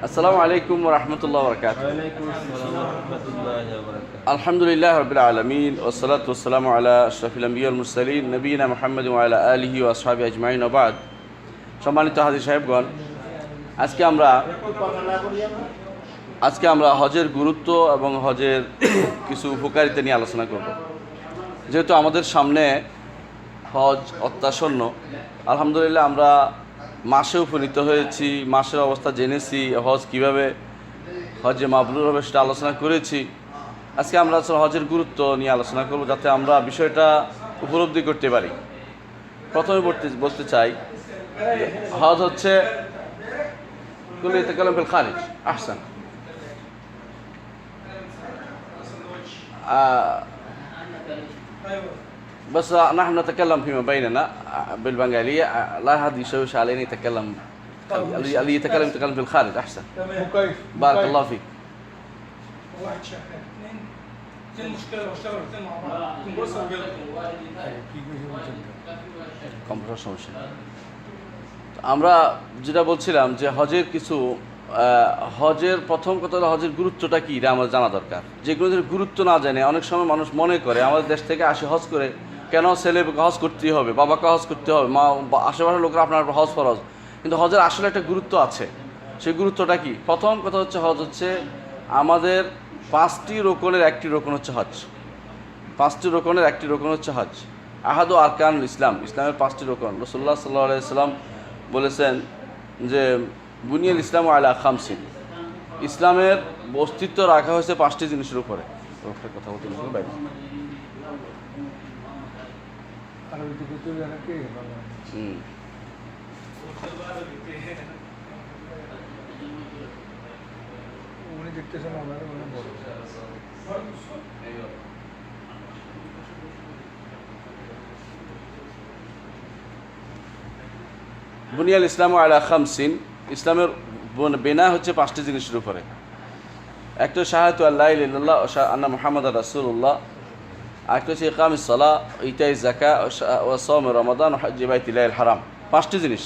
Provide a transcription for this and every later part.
আসসালামু আলাইকুম ওয়া রাহমাতুল্লাহি ওয়া বারাকাতুহু। ওয়ালাইকুম আসসালাম ওয়া রাহমাতুল্লাহি ওয়া বারাকাতুহু। আলহামদুলিল্লাহি রাব্বিল আলামিন ওয়াসসালাতু ওয়াসসালামু আলা আশরাফিল আম্বিয়া ওয়াল মুরসালিন নবিয়িনা মুহাম্মাদিন ওয়া আলা আলিহি ওয়া আসহাবিহি আজমাইন ওয়া বা'দ। সম্মানিত হাজী সাহেবগণ, আজকে আমরা হজের গুরুত্ব এবং হজের কিছু উপকারিতা নিয়ে আলোচনা করব। যেহেতু আমাদের সামনে হজ অত্যাসন্ন, আলহামদুলিল্লাহ আমরা মাসে উপনীত হয়েছি, মাসের অবস্থা জেনেছি, হজ কিভাবে হজে মাবরুর হবে সেটা আলোচনা করেছি। আজকে আমরা হজের গুরুত্ব নিয়ে আলোচনা করব, যাতে আমরা বিষয়টা উপলব্ধি করতে পারি। প্রথমে বলতে চাই, হজ হচ্ছে কুল্লি তাকাল্লাম ফিল খারিজ আহসান। بس نحن نتكلم فيما بيننا بالبنغالية، لا حد يشوش علينا يتكلم، اللي يتكلم في الخارج أحسن. بارك الله فيك. واحد شغال اثنين مشكلة لو اشتغلوا الاثنين مع بعض كومبرسور কম্পিউটার সমস্যা। আমরা যেটা বলছিলাম যে হজের কিছু হজের প্রথম কথা হলো হজের গুরুত্বটা কী এটা আমাদের জানা দরকার। যেগুলো গুরুত্ব না জানে অনেক সময় মানুষ মনে করে আমাদের দেশ থেকে আসে হজ করে, কেন ছেলেকে হজ করতেই হবে, বাবাকে হজ করতে হবে, মা আশেপাশের লোকরা আপনার হজ ফরজ। কিন্তু হজের আসলে একটা গুরুত্ব আছে। সেই গুরুত্বটা কি? প্রথম কথা হচ্ছে হজ হচ্ছে আমাদের 5টি রোকনের একটি রোকন হচ্ছে হজ। 5টি রোকনের একটি রোকন হচ্ছে হজ। আহাদু আরকানুল ইসলাম, ইসলামের 5টি রোকন। রাসূলুল্লাহ সাল্লাল্লাহু আলাইহি সাল্লাম বলেছেন যে বুনিয়াল ইসলাম আলা খামসিন, ইসলামের অস্তিত্ব রাখা হয়েছে 5টি জিনিসের উপরে। কথা বলতে বাইরে বুনিয়াল ইসলাম আলা খামসিন, ইসলামের বিনা হচ্ছে 5টি জিনিসের উপরে। একটা শাহাদাতু আল্লা ইলাহা ইল্লাল্লাহ ওয়া আন্না মুহাম্মাদার রাসূলুল্লাহ, একটা হচ্ছে ইকামিস সালাহ, ইতাই যাকাত ওয়া সাওম রমাদান ওয়া হজ্জ বাইতুল্লাহিল হারাম। 5টি জিনিস।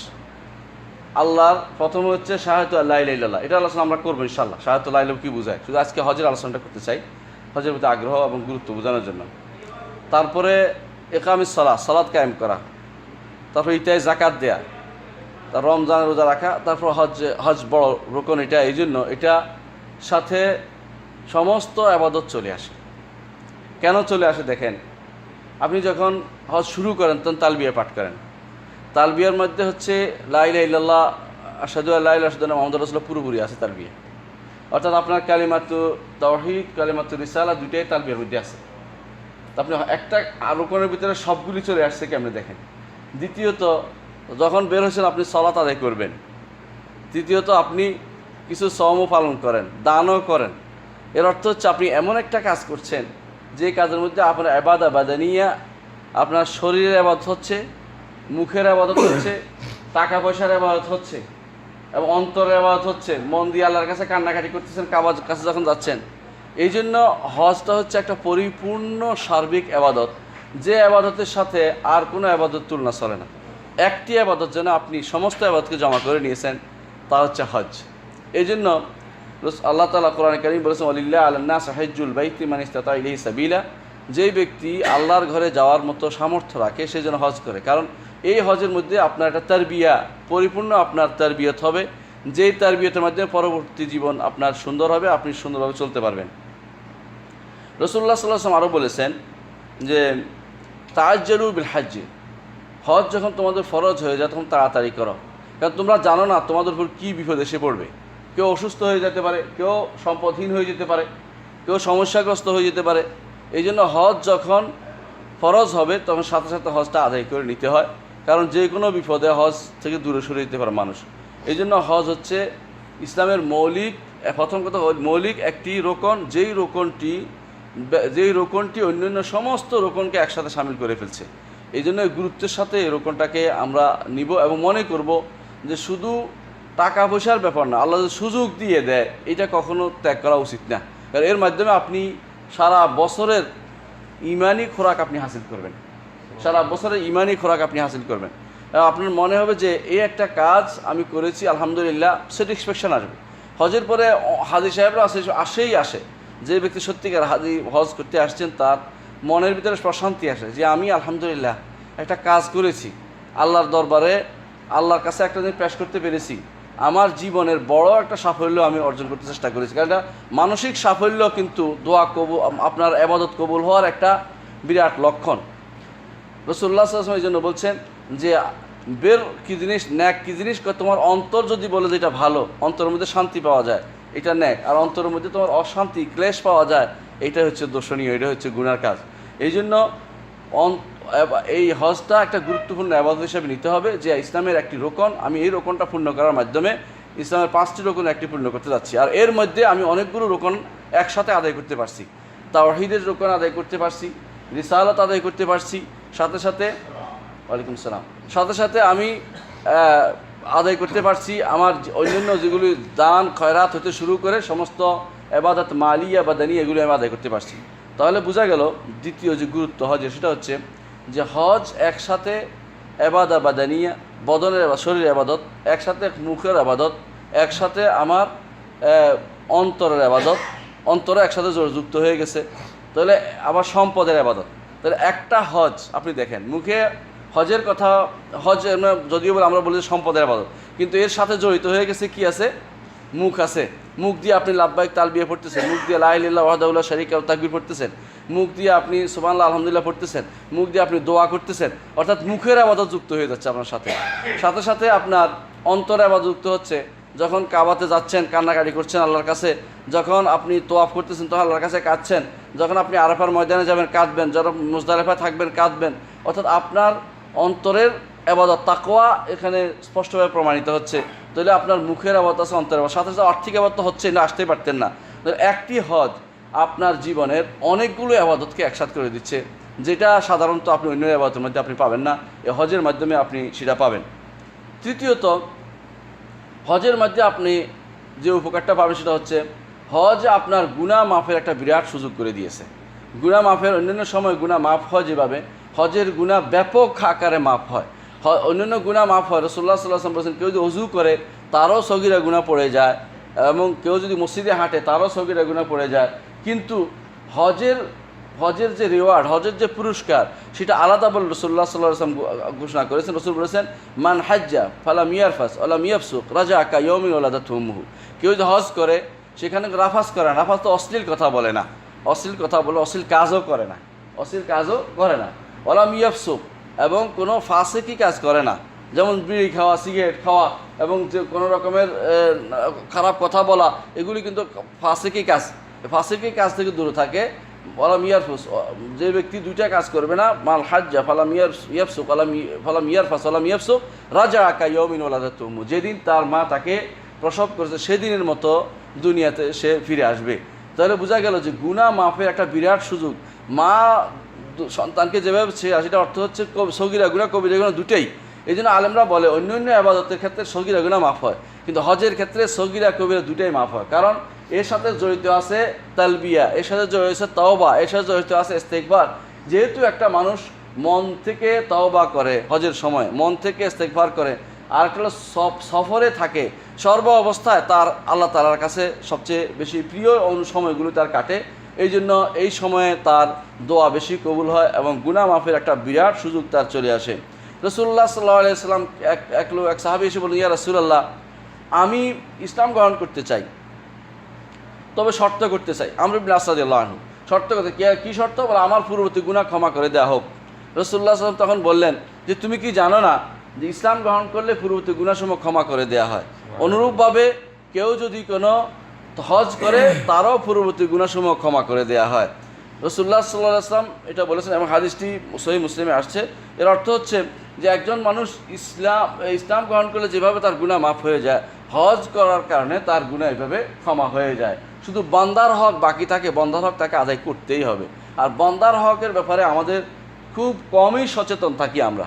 আল্লাহর প্রথম হচ্ছে শাহাদাতু আল্লা ইলাহা ইল্লাল্লাহ, এটা আলোচনা আমরা করবো ইনশাআল্লাহ। শাহাদাতু আল্লা ইলাহা কি বোঝায়, শুধু আজকে হজের আলোচনাটা করতে চাই, হজের প্রতি আগ্রহ এবং গুরুত্ব বোঝানোর জন্য। তারপরে ইকামিস সালাহ, সালাত কায়েম করা। তারপরে ইতাই যাকাত দেয়া, তার রমজানের রোজা রাখা। তারপর হজ বড় রোকন, এটা এই জন্য এটা সাথে সমস্ত আবাদত চলে আসে। কেন চলে আসে দেখেন, আপনি যখন হজ শুরু করেন তখন তালবিয়া পাঠ করেন। তালবিয়ার মধ্যে হচ্ছে লা ইলাহা ইল্লাল্লাহ আশহাদু আল্লা ইলাহা ইল্লাল্লাহ আশহাদু আন্না মুহাম্মাদার রাসূলুল্লাহ পুরোপুরি আছে তালবিয়া। অর্থাৎ আপনার কালিমাতু তাওহীদ, কালিমাতু রিসালা দুইটাই তালবিয়ার মধ্যে আছে। তো আপনি একটা রোকনের ভিতরে সবগুলি চলে আসছে কেমনে দেখেন। দ্বিতীয়ত, যখন বের হয়েছেন আপনি সালাত আদায় করবেন। তৃতীয়ত, আপনি কিছু সওমও পালন করেন, দানও করেন। এর অর্থ হচ্ছে আপনি এমন একটা কাজ করছেন যে কাজের মধ্যে আপনার ইবাদত বাদানিয়া, আপনার শরীরের ইবাদত হচ্ছে, মুখের ইবাদত হচ্ছে, টাকা পয়সার ইবাদত হচ্ছে এবং অন্তরের ইবাদত হচ্ছে। মন দিয়ে আল্লাহর কাছে কান্নাকাটি করতেছেন কাবার কাছে যখন যাচ্ছেন। এই জন্য হজটা হচ্ছে একটা পরিপূর্ণ সার্বিক ইবাদত, যে ইবাদতের সাথে আর কোনো ইবাদত তুলনা চলে না। একটি আবাদত যেন আপনি সমস্ত আবাদতকে জমা করে নিয়েছেন, তা হচ্ছে হজ। এই জন্য আল্লাহ তাআলা কোরআনে কারীম বলেছেন ওয়ালিল্লাহি আলান নাস হিজ্জুল বাইতি মান ইসতাতা ইলাইহি সাবিলা, যেই ব্যক্তি আল্লাহর ঘরে যাওয়ার মতো সামর্থ্য রাখে সে যেন হজ করে। কারণ এই হজের মধ্যে আপনার একটা তারবিয়া, পরিপূর্ণ আপনার তারবিয়ত হবে, যেই তারবিয়তের মাধ্যমে পরবর্তী জীবন আপনার সুন্দর হবে, আপনি সুন্দরভাবে চলতে পারবেন। রাসূলুল্লাহ সাল্লাল্লাহু আলাইহি ওয়াসাল্লাম আরও বলেছেন যে তাআজ্জালু বিল হজ্জ, হজ যখন তোমাদের ফরজ হয়ে যায় তখন তাড়াতাড়ি করো, কারণ তোমরা জানো না তোমাদের উপর কী বিপদ এসে পড়বে। কেউ অসুস্থ হয়ে যেতে পারে, কেউ সম্পদহীন হয়ে যেতে পারে, কেউ সমস্যাগ্রস্ত হয়ে যেতে পারে। এই জন্য হজ যখন ফরজ হবে তখন সাথে সাথে হজটা আদায় করে নিতে হয়, কারণ যে কোনো বিপদে হজ থেকে দূরে সরে যেতে পারে মানুষ। এই জন্য হজ হচ্ছে ইসলামের মৌলিক, প্রথম কথা মৌলিক একটি রোকন, যেই রোকনটি অন্যান্য সমস্ত রোকনকে একসাথে সামিল করে ফেলছে। এই জন্য গুরুত্বের সাথে এই রোকনটাকে আমরা নিব এবং মনে করব যে শুধু টাকা পয়সার ব্যাপার না, আল্লাহ যে সুযোগ দিয়ে দেয় এটা কখনো ত্যাগ করা উচিত না। কারণ এর মাধ্যমে আপনি সারা বছরের ইমানি খোরাক আপনি হাসিল করবেন, সারা বছরের ইমানি খোরাক আপনি হাসিল করবেন। আপনার মনে হবে যে এই একটা কাজ আমি করেছি আলহামদুলিল্লাহ, স্যাটিসফ্যাকশন আসবে। হজের পরে হাজি সাহেবরা আসে যে ব্যক্তি সত্যিকার হাজি হজ করতে আসছেন তার মনের ভিতরে প্রশান্তি আসে যে আমি আলহামদুলিল্লাহ একটা কাজ করেছি, আল্লাহর দরবারে আল্লাহর কাছে একটা জিনিস পেশ করতে পেরেছি, আমার জীবনের বড় একটা সাফল্য আমি অর্জন করতে চেষ্টা করেছি। কারণ এটা মানসিক সাফল্য কিন্তু দোয়া কবুল, আপনার ইবাদত কবুল হওয়ার একটা বিরাট লক্ষণ। রাসূলুল্লাহ সাল্লাল্লাহু আলাইহি ওয়াসাল্লাম এই জন্য বলছেন যে বের কি জিনিস, ন্যাক কি জিনিস, তোমার অন্তর যদি বলে যে এটা ভালো, অন্তরের মধ্যে শান্তি পাওয়া যায়, এটা ন্যাক। আর অন্তরের মধ্যে তোমার অশান্তি ক্লেশ পাওয়া যায়, এটা হচ্ছে দোষণীয়, এটা হচ্ছে গুনার কাজ। এই জন্য এই হজটা একটা গুরুত্বপূর্ণ ইবাদত হিসেবে নিতে হবে যে ইসলামের একটি রোকন, আমি এই রোকনটা পূর্ণ করার মাধ্যমে ইসলামের 5টি রোকন একটি পূর্ণ করতে যাচ্ছি। আর এর মধ্যে আমি অনেকগুলো রোকন একসাথে আদায় করতে পারছি, তাওহীদের রোকন আদায় করতে পারছি, রিসালাত আদায় করতে পারছি, সাথে সাথে ওয়ালাইকুম সালাম, সাথে সাথে আমি আদায় করতে পারছি আমার অন্যান্য যেগুলি দান খয়রাত হতে শুরু করে সমস্ত ইবাদত মালিয়া বাদানি এগুলো আমি আদায় করতে পারছি। তাহলে বোঝা গেল দ্বিতীয় যে গুরুত্ব হজের, সেটা হচ্ছে যে হজ একসাথে ইবাদত বাদানিয়া, বদনের শরীর ইবাদত, একসাথে মুখের ইবাদত, একসাথে আমার অন্তরের ইবাদত, অন্তরে একসাথে যুক্ত হয়ে গেছে। তাহলে আবার সম্পদের ইবাদত। তাহলে একটা হজ আপনি দেখেন, মুখে হজের কথা, হজ যদিও আমরা বলি সম্পদের ইবাদত, কিন্তু এর সাথে জড়িত হয়ে গেছে কি আছে, মুখ আছে। মুখ দিয়ে আপনি লাব্বাইক তালবিয়া পড়তেছেন, মুখ দিয়ে লা ইলাহা ইল্লাল্লাহু ওয়াহদাহু লা শারীকা লাহু তাকবীর পড়তেছেন, মুখ দিয়ে আপনি সুবহানাল্লাহ আলহামদুলিল্লাহ পড়তেছেন, মুখ দিয়ে আপনি দোয়া করতেছেন, অর্থাৎ মুখের ইবাদত যুক্ত হয়ে যাচ্ছে আপনার সাথে। সাথে সাথে আপনার অন্তরের ইবাদত যুক্ত হচ্ছে। যখন কাবাতে যাচ্ছেন কান্নাকাটি করছেন আল্লাহর কাছে, যখন আপনি তোয়াফ করতেছেন তখন আল্লাহর কাছে কাঁদছেন, যখন আপনি আরাফার ময়দানে যাবেন কাঁদবেন, যখন মুজদালিফায় থাকবেন কাঁদবেন, অর্থাৎ আপনার অন্তরের ইবাদত তাকওয়া এখানে স্পষ্টভাবে প্রমাণিত হচ্ছে। তাহলে আপনার মুখের ইবাদত আছে, অন্তরের ইবাদত, সাথে সাথে আর্থিক ইবাদত হচ্ছে না, আসতেই পারতেন না। একটি হজ আপনার জীবনের অনেকগুলো ইবাদতকে একসাথে করে দিচ্ছে, যেটা সাধারণত আপনি অন্য ইবাদতের মধ্যে আপনি পাবেন না, এই হজের মাধ্যমে আপনি সেটা পাবেন। তৃতীয়ত, হজের মধ্যে আপনি যে উপকারটা পাবেন সেটা হচ্ছে হজ আপনার গুনাহ মাফের একটা বিরাট সুযোগ করে দিয়েছে। গুনাহ মাফের, অন্যান্য সময় গুনাহ মাফ হয় যেভাবে, হজের গুনাহ ব্যাপক আকারে মাফ হয়। অন্যান্য গুনাহ মাফ হয়, রাসূলুল্লাহ সাল্লাল্লাহু আলাইহি ওয়াসাল্লাম বলেছেন কেউ যদি ওযু করে তারও সগীরা গুনাহ পড়ে যায়, এবং কেউ যদি মসজিদে হাঁটে তারও সগীরা গুনাহ পড়ে যায়। কিন্তু হজের যে রিওয়ার্ড, হজের যে পুরস্কার, সেটা আলাদা বলে রাসূলুল্লাহ সাল্লাল্লাহু আলাইহি ওয়াসাল্লাম ঘোষণা করেছেন। রাসূল বলেছেন মান হাজ্জা ফালাম ইয়ারফাস ওয়ালাম ইয়াফসুক রাজাআ কা ইয়াউমিন ওয়ালাদাতহু উম্মুহু। কেউ যদি হজ করে সেখানে রাফাস করে না, রাফাস তো অশ্লীল কথা বলে না, অশ্লীল কথা বলে, অশ্লীল কাজও করে না, অশ্লীল কাজও করে না, ওয়ালাম ইয়াফসুক, এবং কোনো ফাসিকি কাজ করে না, যেমন বিড়ি খাওয়া, সিগারেট খাওয়া এবং যে কোনো রকমের খারাপ কথা বলা, এগুলি কিন্তু ফাসিকি কাজ। ফাসিকি কাজ থেকে দূরে থাকে। ওয়ালাম ইয়ারফুস, যে ব্যক্তি দুইটা কাজ করবে না, মাল হাজ্জা ফালাম ইয়াফসুক ফালাম ইয়ারফাস ওয়ালাম ইয়াফসুক রাজাআ কা ইয়াউমিন ওয়ালাদাতহু উম্মুহু, যেদিন তার মা তাকে প্রসব করেছে সেদিনের মতো দুনিয়াতে সে ফিরে আসবে। তাহলে বোঝা গেল যে গুনাহ মাফের একটা বিরাট সুযোগ। মা সন্তানকে যেভাবে সেটা অর্থ হচ্ছে সগীরা গুনাহ কবিরা গুনাহ দুটোই। এই জন্য আলেমরা বলে অন্য ইবাদতের ক্ষেত্রে সগীরা গুনাহ মাফ হয়, কিন্তু হজের ক্ষেত্রে সগীরা কবিরা দুটোই মাফ হয়। কারণ এর সাথে জড়িত আছে তালবিয়া, এর সাথে জড়িত আছে তাওবা, এর সাথে জড়িত আছে ইস্তেগফার। যেহেতু একটা মানুষ মন থেকে তাওবা করে হজের সময়, মন থেকে ইস্তেগফার করে, আর একটা হলো সফরে থাকে, সর্ব অবস্থায় তার আল্লাহ তাআলার কাছে সবচেয়ে বেশি প্রিয় সময়গুলো তার কাটে। এই জন্য এই সময়ে তার দোয়া বেশি কবুল হয় এবং গুনাহ মাফের একটা বিরাট সুযোগ তার চলে আসে। রাসূলুল্লাহ সাল্লাল্লাহু আলাইহি ওয়াসাল্লাম এক সাহাবী এসে বললেন, ইয়া রাসূলুল্লাহ, আমি ইসলাম গ্রহণ করতে চাই, তবে শর্ত করতে চাই। আমর ইবনে আস রাদিয়াল্লাহু আনহু শর্ত করতে, কি শর্ত? বলে আমার পূর্ববর্তী গুনাহ ক্ষমা করে দেওয়া হোক। রাসূলুল্লাহ সাল্লাল্লাহু আলাইহি ওয়াসাল্লাম তখন বললেন যে তুমি কি জানো না যে ইসলাম গ্রহণ করলে পূর্ববর্তী গুনাহসমূহ ক্ষমা করে দেওয়া হয়। অনুরূপভাবে কেউ যদি কোনো হজ করে তারও পূর্ববর্তী গুনাহসমূহ ক্ষমা করে দেওয়া হয়। রাসূলুল্লাহ সাল্লাল্লাহু আলাইহি ওয়াসাল্লাম এটা বলেছেন এবং হাদিসটি সহিহ মুসলিমে আসছে। এর অর্থ হচ্ছে যে একজন মানুষ ইসলাম গ্রহণ করলে যেভাবে তার গুনাহ মাফ হয়ে যায়, হজ করার কারণে তার গুনাহ এভাবে ক্ষমা হয়ে যায়। শুধু বান্দার হক বাকি থাকে, বান্দার হক তাকে আদায় করতেই হবে। আর বান্দার হকের ব্যাপারে আমাদের খুব কমই সচেতন থাকি আমরা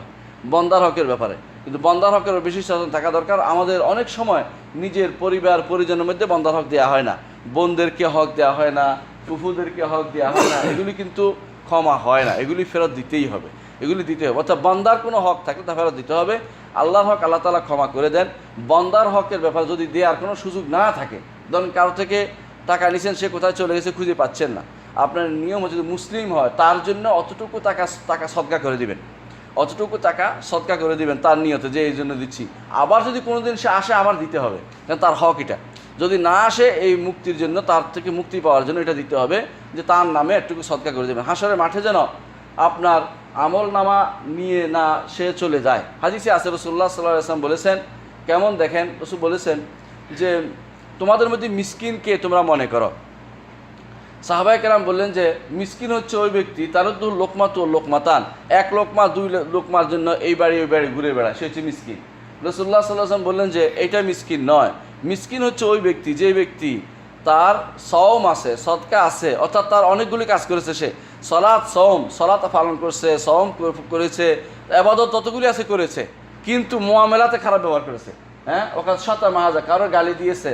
বান্দার হকের ব্যাপারে, কিন্তু বান্দার হকের বেশি সচেতন থাকা দরকার। আমাদের অনেক সময় নিজের পরিবার পরিজনের মধ্যে বান্দার হক দেওয়া হয় না, বোনদেরকে হক দেওয়া হয় না, ফুফুদেরকে হক দেওয়া হয় না, এগুলি কিন্তু ক্ষমা হয় না, এগুলি ফেরত দিতেই হবে, এগুলি দিতে হবে। অর্থাৎ বান্দার কোনো হক থাকলে তা ফেরত দিতে হবে। আল্লাহর হক আল্লাহ তাআলা ক্ষমা করে দেন। বান্দার হকের ব্যাপারে যদি দেওয়ার কোনো সুযোগ না থাকে ধরুন কারো থেকে টাকা নিছেন, সে কোথায় চলে গেছে খুঁজে পাচ্ছেন না, আপনার নিয়ম হচ্ছে যদি মুসলিম হয় তার জন্য অতটুকু টাকা সদকা করে দিবেন, অতটুকু টাকা সদকা করে দিবেন তার নিয়তে যে এই জন্য দিচ্ছি। আবার যদি কোনো দিন সে আসে আবার দিতে হবে, কারণ তার হক এটা। যদি না আসে এই মুক্তির জন্য, তার থেকে মুক্তি পাওয়ার জন্য এটা দিতে হবে যে তার নামে একটুকু সদকা করে দেবেন। হাসরের মাঠে যেন আপনার আমল নামা নিয়ে না সে চলে যায়। হাদিসে আছে রাসূলুল্লাহ সাল্লাল্লাহু আলাইহি ওয়াসাল্লাম বলেছেন, কেমন দেখেন, রাসূল বলেছেন যে তোমাদের মধ্যে মিসকিন কে তোমরা মনে করো। সাহাবায়ে কেরাম বললেন যে মিসকিন হচ্ছে ওই ব্যক্তি তার তো লোকমা লোকমাতান, এক লোকমা দুই লোকমার জন্য এই বাড়ি ওই বাড়ি ঘুরে বেড়ায়, সে হচ্ছে মিসকিন। রাসূলুল্লাহ সাল্লাল্লাহু আলাইহি ওয়াসাল্লাম বললেন যে এটা মিসকিন নয়, মিসকিন হচ্ছে ওই ব্যক্তি যে ব্যক্তি তার সওম আছে, সদকা আছে, অর্থাৎ তার অনেকগুলি কাজ করেছে, সে সলাত পালন করছে, সওম করেছে, ইবাদত ততগুলি আছে করেছে, কিন্তু মুআমালাতে খারাপ ব্যবহার করেছে। হ্যাঁ, ওখানে সাতা মাহাজা, কারোর গালি দিয়েছে,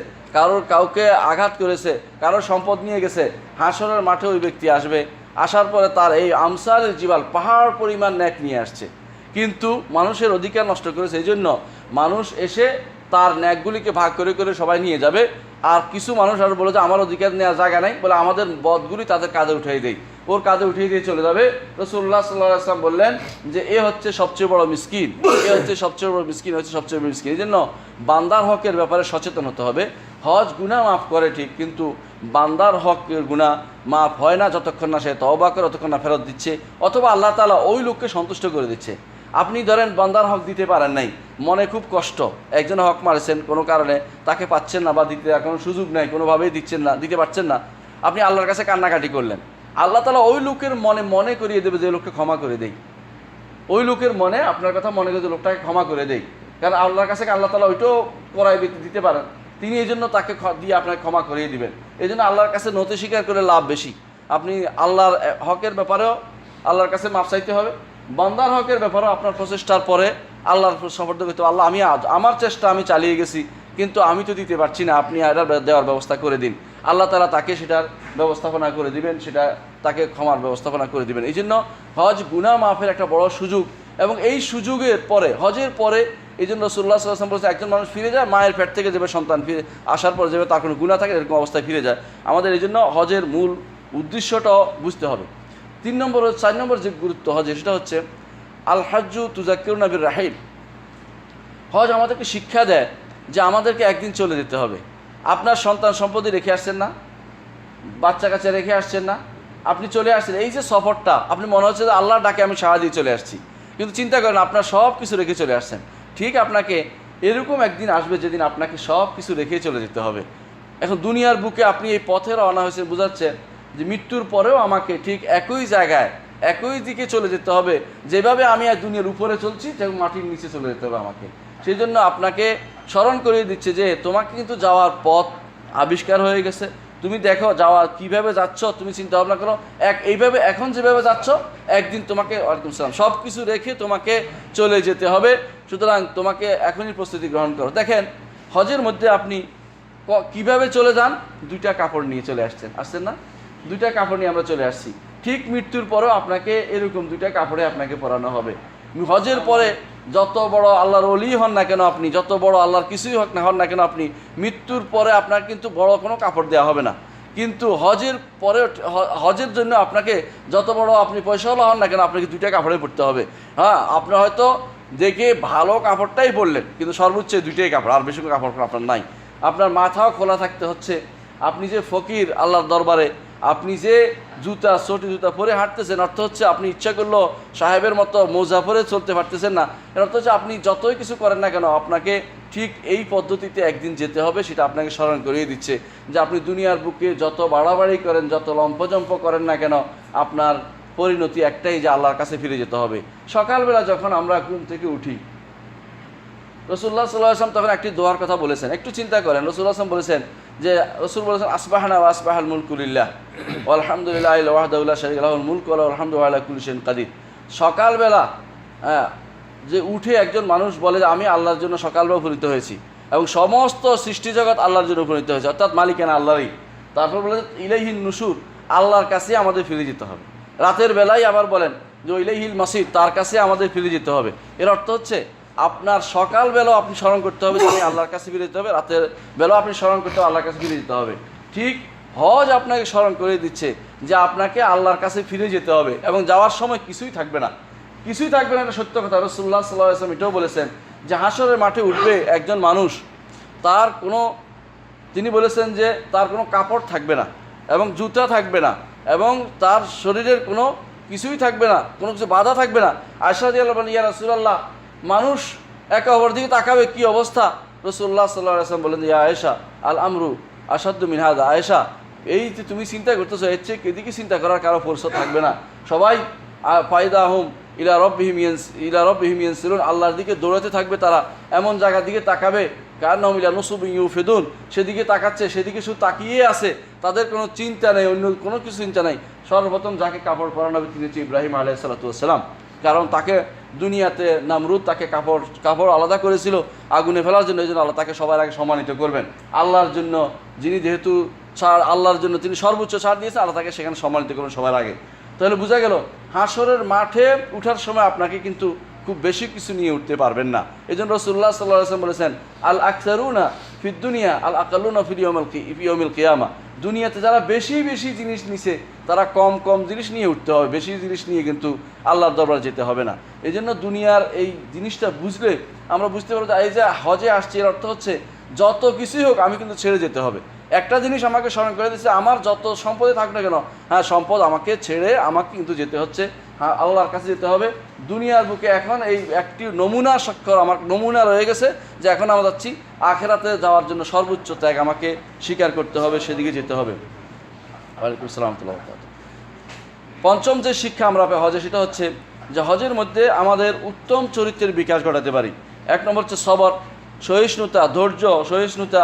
কাউকে আঘাত করেছে, কারোর সম্পদ নিয়ে গেছে। হাসরের মাঠে ওই ব্যক্তি আসবে, আসার পরে তার এই আমসালের জিবাল পাহাড় পরিমাণ ন্যাক নিয়ে আসছে, কিন্তু মানুষের অধিকার নষ্ট করেছে। এই জন্য মানুষ এসে তার ন্যাকগুলিকে ভাগ করে করে সবাই নিয়ে যাবে, আর কিছু মানুষ আর বলে যে আমার অধিকার নেওয়ার জায়গা নাই, বলে আমাদের বদগুলি তাদের কাঁধে উঠিয়ে দেয়, ওর কাঁধে উঠিয়ে দিয়ে চলে যাবে। রাসূলুল্লাহ সাল্লাল্লাহু আলাইহি ওয়াসাল্লাম বললেন যে এ হচ্ছে সবচেয়ে বড় মিসকিন, এ হচ্ছে সবচেয়ে বড় মিসকিন, হচ্ছে সবচেয়ে বড় মিসকিন। এই জন্য বান্দার হকের ব্যাপারে সচেতন হতে হবে। হজ গুনাহ মাফ করে ঠিক, কিন্তু বান্দার হকের গুনাহ মাফ হয় না যতক্ষণ না সে তওবা করে, ততক্ষণ না ফেরত দিচ্ছে, অথবা আল্লাহ তাআলা ওই লোককে সন্তুষ্ট করে দিচ্ছে। আপনি ধরেন বান্দার হক দিতে পারেন নাই, মনে খুব কষ্ট, একজন হক মারেছেন কোনো কারণে, তাকে পাচ্ছেন না বা দিতে কোনো সুযোগ নেই, কোনোভাবেই দিচ্ছেন না, দিতে পারছেন না, আপনি আল্লাহর কাছে কান্নাকাটি করলেন, আল্লাহ তাআলা ওই লোকের মনে করিয়ে দেবে যে লোককে ক্ষমা করে দেই, ওই লোকের মনে আপনার কথা মনে করে যে লোকটাকে ক্ষমা করে দেই, কারণ আল্লাহর কাছে আল্লাহ তাআলা ওইটাও করাই দিতে পারেন, তিনি এই জন্য তাকে দিয়ে আপনাকে ক্ষমা করিয়ে দিবেন। এই জন্য আল্লাহর কাছে নতি স্বীকার করে লাভ বেশি। আপনি আল্লাহর হকের ব্যাপারেও আল্লাহর কাছে মাফ চাইতে হবে, বান্দার হকের ব্যাপারেও আপনার প্রচেষ্টার পরে আল্লাহর সফর্দ করতে হবে, আল্লাহ আমি আমার চেষ্টা আমি চালিয়ে গেছি, কিন্তু আমি তো দিতে পারছি না, আপনি এটা দেওয়ার ব্যবস্থা করে দিন। আল্লাহ তাআলা তাকে সেটার ব্যবস্থাপনা করে দিবেন, সেটা তাকে ক্ষমার ব্যবস্থাপনা করে দিবেন। এই জন্য হজ গুনাহ মাফের একটা বড় সুযোগ, এবং এই সুযোগের পরে, হজের পরে, এই জন্য রাসূলুল্লাহ সাল্লাল্লাহু আলাইহি ওয়াসাল্লাম বলেছেন একজন মানুষ ফিরে যায় মায়ের পেট থেকে যেভাবে সন্তান ফিরে আসার পর যেভাবে তার কোনো গুনাহ থাকে এরকম অবস্থায় ফিরে যায়। আমাদের এই জন্য হজের মূল উদ্দেশ্যটাও বুঝতে হবে। 4 নম্বর যে গুরুত্ব হজে, সেটা হচ্ছে আল হাজ্জু তুযাক্কিরুনা বির রাহিল। হজ আমাদেরকে শিক্ষা দেয় যে আমাদেরকে একদিন চলে যেতে হবে। আপনার সন্তান সম্পত্তি রেখে আসছেন না, বাচ্চা কাচ্চা রেখে আসছেন না, আপনি চলে আসছেন, এই যে সফরটা আপনি মনে হচ্ছে যে আল্লাহর ডাকে আমি সাড়া দিয়ে চলে আসছি, কিন্তু চিন্তা করেন আপনার সব কিছু রেখে চলে আসছেন। ঠিক আপনাকে এরকম একদিন আসবে যেদিন আপনাকে সব কিছু রেখে চলে যেতে হবে। এখন দুনিয়ার বুকে আপনি এই পথে রওনা হয়েছেন, বোঝাচ্ছেন যে মৃত্যুর পরেও আমাকে ঠিক একই জায়গায় একই দিকে চলে যেতে হবে, যেভাবে আমি আর দুনিয়ার উপরে চলছি তেমন মাটির নিচে চলে যেতে হবে আমাকে। সেই জন্য আপনাকে স্মরণ করিয়ে দিচ্ছে যে তোমাকে কিন্তু যাওয়ার পথ আবিষ্কার হয়ে গেছে, তুমি দেখো যাওয়া কীভাবে যাচ্ছ, তুমি চিন্তা ভাবনা করো, এইভাবে এখন যেভাবে যাচ্ছ একদিন তোমাকে, ওয়ালাইকুম সালাম, সব কিছু রেখে তোমাকে চলে যেতে হবে। সুতরাং তোমাকে এখনই প্রস্তুতি গ্রহণ করো। দেখেন হজের মধ্যে আপনি কিভাবে চলে যান, 2টা কাপড় নিয়ে চলে আসছেন না, 2টা কাপড় নিয়ে আমরা চলে আসছি। ঠিক মৃত্যুর পরেও আপনাকে এরকম 2টা কাপড়ে আপনাকে পরানো হবে। হজের পরে যত বড় আল্লাহর ওলি হন না কেন আপনি, যত বড় আল্লাহর কিছুই হন না কেন আপনি, মৃত্যুর পরে আপনার কিন্তু বড় কোনো কাপড় দেওয়া হবে না। কিন্তু হজের পরে, হজের জন্য আপনাকে যত বড় আপনি পয়সাওয়ালা হন না কেন, আপনাকে 2টা কাপড়ে পরতে হবে। হ্যাঁ, আপনি হয়তো দেখে ভালো কাপড়টাই পরলেন, কিন্তু সর্বোচ্চ 2টাই কাপড়, আর বেশি কাপড় আপনার নাই। আপনার মাথাও খোলা থাকতে হচ্ছে। আপনি যে ফকির আল্লাহর দরবারে, আপনি যে ছোটি জুতা পরে হাঁটতেছেন, অর্থ হচ্ছে আপনি ইচ্ছা করলেও সাহেবের মতো মোজা পরে চলতে পারতেছেন না। এর অর্থ হচ্ছে আপনি যতই কিছু করেন না কেন আপনাকে ঠিক এই পদ্ধতিতে একদিন যেতে হবে, সেটা আপনাকে স্মরণ করিয়ে দিচ্ছে যে আপনি দুনিয়ার বুকে যত বাড়াবাড়ি করেন, যত লম্পজম্প করেন না কেন, আপনার পরিণতি একটাই, যে আল্লাহর কাছে ফিরে যেতে হবে। সকালবেলা যখন আমরা ঘুম থেকে উঠি, রাসূলুল্লাহ সাল্লাল্লাহু আলাইহি ওয়াসাল্লাম তখন একটি দোয়ার কথা বলেছেন, একটু চিন্তা করেন। রাসূলুল্লাহ সাল্লাল্লাহু আলাইহি ওয়াসাল্লাম বলেছেন যে আসবাহনা ওয়া আসবাহাল মুলকু লিল্লাহ ওয়ালহামদুলিল্লাহি ওয়াহদাহু লা শারীকা লাহুল মুলকু ওয়া লাহুল হামদু ওয়া আলা কুল্লি শাইইন কাদির। সকালবেলা যে উঠে একজন মানুষ বলে যে আমি আল্লাহর জন্য সকালবেলা উপনীত হয়েছি, এবং সমস্ত সৃষ্টি জগৎ আল্লাহর জন্য উপনীত হয়েছে, অর্থাৎ মালিকানা আল্লাহরই। তারপর বলে ইলাইহিন নুশুর, আল্লাহর কাছে আমাদের ফিরে যেতে হবে। রাতের বেলায় আবার বলেন যে ইলাইহিল মাসির, তার কাছে আমাদের ফিরে যেতে হবে। এর অর্থ হচ্ছে আপনার সকালবেলাও আপনি স্মরণ করতে হবে যে আমি আল্লাহর কাছে ফিরে যেতে হবে, রাতের বেলাও আপনি স্মরণ করতে হবে আল্লাহর কাছে ফিরে যেতে হবে। ঠিক হজ আপনাকে স্মরণ করে দিচ্ছে যে আপনাকে আল্লাহর কাছে ফিরে যেতে হবে এবং যাওয়ার সময় কিছুই থাকবে না, কিছুই থাকবে না, এটা সত্য কথা। রাসূলুল্লাহ সাল্লাল্লাহু আলাইহি ওয়াসাল্লাম এটাও বলেছেন যে হাসরের মাঠে উঠবে একজন মানুষ, তার কোনো, তিনি বলেছেন যে তার কোনো কাপড় থাকবে না এবং জুতা থাকবে না এবং তার শরীরের কোনো কিছুই থাকবে না, কোনো কিছু বাধা থাকবে না। আয়েশা রাদিয়াল্লাহু আনহা বলেন, ইয়া রাসূলুল্লাহ, মানুষ একে অপর দিকে তাকাবে, কি অবস্থা? রাসূলুল্লাহ সাল্লাল্লাহু আলাইহি ওয়াসাল্লাম বলেন, ইয়া আয়েশা আল আমরু আসাদ্দু মিন হাযা। আয়েশা, এই যে তুমি চিন্তা করতেছো, এর চেয়ে এদিকে চিন্তা করার কারো ফুরসত থাকবে না। সবাই ফায়দাহুম ইলা রব্বিহিম ইয়ানসিলুন, আল্লাহর দিকে দৌড়াতে থাকবে তারা, এমন জায়গার দিকে তাকাবে কান্নাহুম ইলা নুসুবিন ইউফিদুন, সেদিকে তাকাচ্ছে, সেদিকে শুধু তাকিয়ে আছে, তাদের কোনো চিন্তা নেই, অন্য কোনো কিছু চিন্তা নেই। সর্বপ্রথম যাকে কাপড় পরানো হবে তিনি হচ্ছে ইব্রাহিম আলাইহিস সালাতু ওয়াস সালাম, কারণ তাকে দুনিয়াতে নামরুদ তাকে কাপড় আলাদা করেছিল আগুনে ফেলার জন্য, এই জন্য আল্লাহ তাকে সবার আগে সম্মানিত করবেন। আল্লাহর জন্য যিনি যেহেতু ছাড়, আল্লাহর জন্য তিনি সর্বোচ্চ ছাড় দিয়েছে, আল্লাহ তাকে সেখানে সম্মানিত করবেন সবার আগে। তাহলে বোঝা গেল হাসরের মাঠে উঠার সময় আপনাকে কিন্তু খুব বেশি কিছু নিয়ে উঠতে পারবেন না। এই জন্য রাসূলুল্লাহ সাল্লাল্লাহু আলাইহি ওয়াসাল্লাম বলেছেন, আল আকসারুনা ফিদ দুনিয়া আল আকাল্লুনা ফি ইয়াউমিল কিয়ামা, দুনিয়াতে যারা বেশি বেশি জিনিস নিছে তারা কম কম জিনিস নিয়ে উঠতে হবে, বেশি জিনিস নিয়ে কিন্তু আল্লাহর দরবারে যেতে হবে না। এই জন্য দুনিয়ার এই জিনিসটা বুঝলে আমরা বুঝতে পারবো যে এই যে হজে আসছে, এর অর্থ হচ্ছে যত কিছুই হোক আমি কিন্তু ছেড়ে যেতে হবে। একটা জিনিস আমাকে স্মরণ করে দিচ্ছে, আমার যত সম্পদে থাক না কেন, হ্যাঁ সম্পদ আমাকে ছেড়ে আমাকে কিন্তু যেতে হচ্ছে, হ্যাঁ আল্লাহর কাছে যেতে হবে। দুনিয়ার বুকে এখন এই একটি নমুনা স্বাক্ষর, আমার নমুনা রয়ে গেছে যে এখন আমরা যাচ্ছি আখেরাতে যাওয়ার জন্য সর্বোচ্চ ত্যাগ আমাকে স্বীকার করতে হবে, সেদিকে যেতে হবে। ওয়ালাইকুম আসসালাম ওয়া রাহমাতুল্লাহি ওয়া বারাকাতুহু। পঞ্চম যে শিক্ষা আমরা পাই হজে, সেটা হচ্ছে যে হজের মধ্যে আমাদের উত্তম চরিত্রের বিকাশ ঘটাতে পারি। এক নম্বর হচ্ছে সবর, সহিষ্ণুতা, ধৈর্য, সহিষ্ণুতা,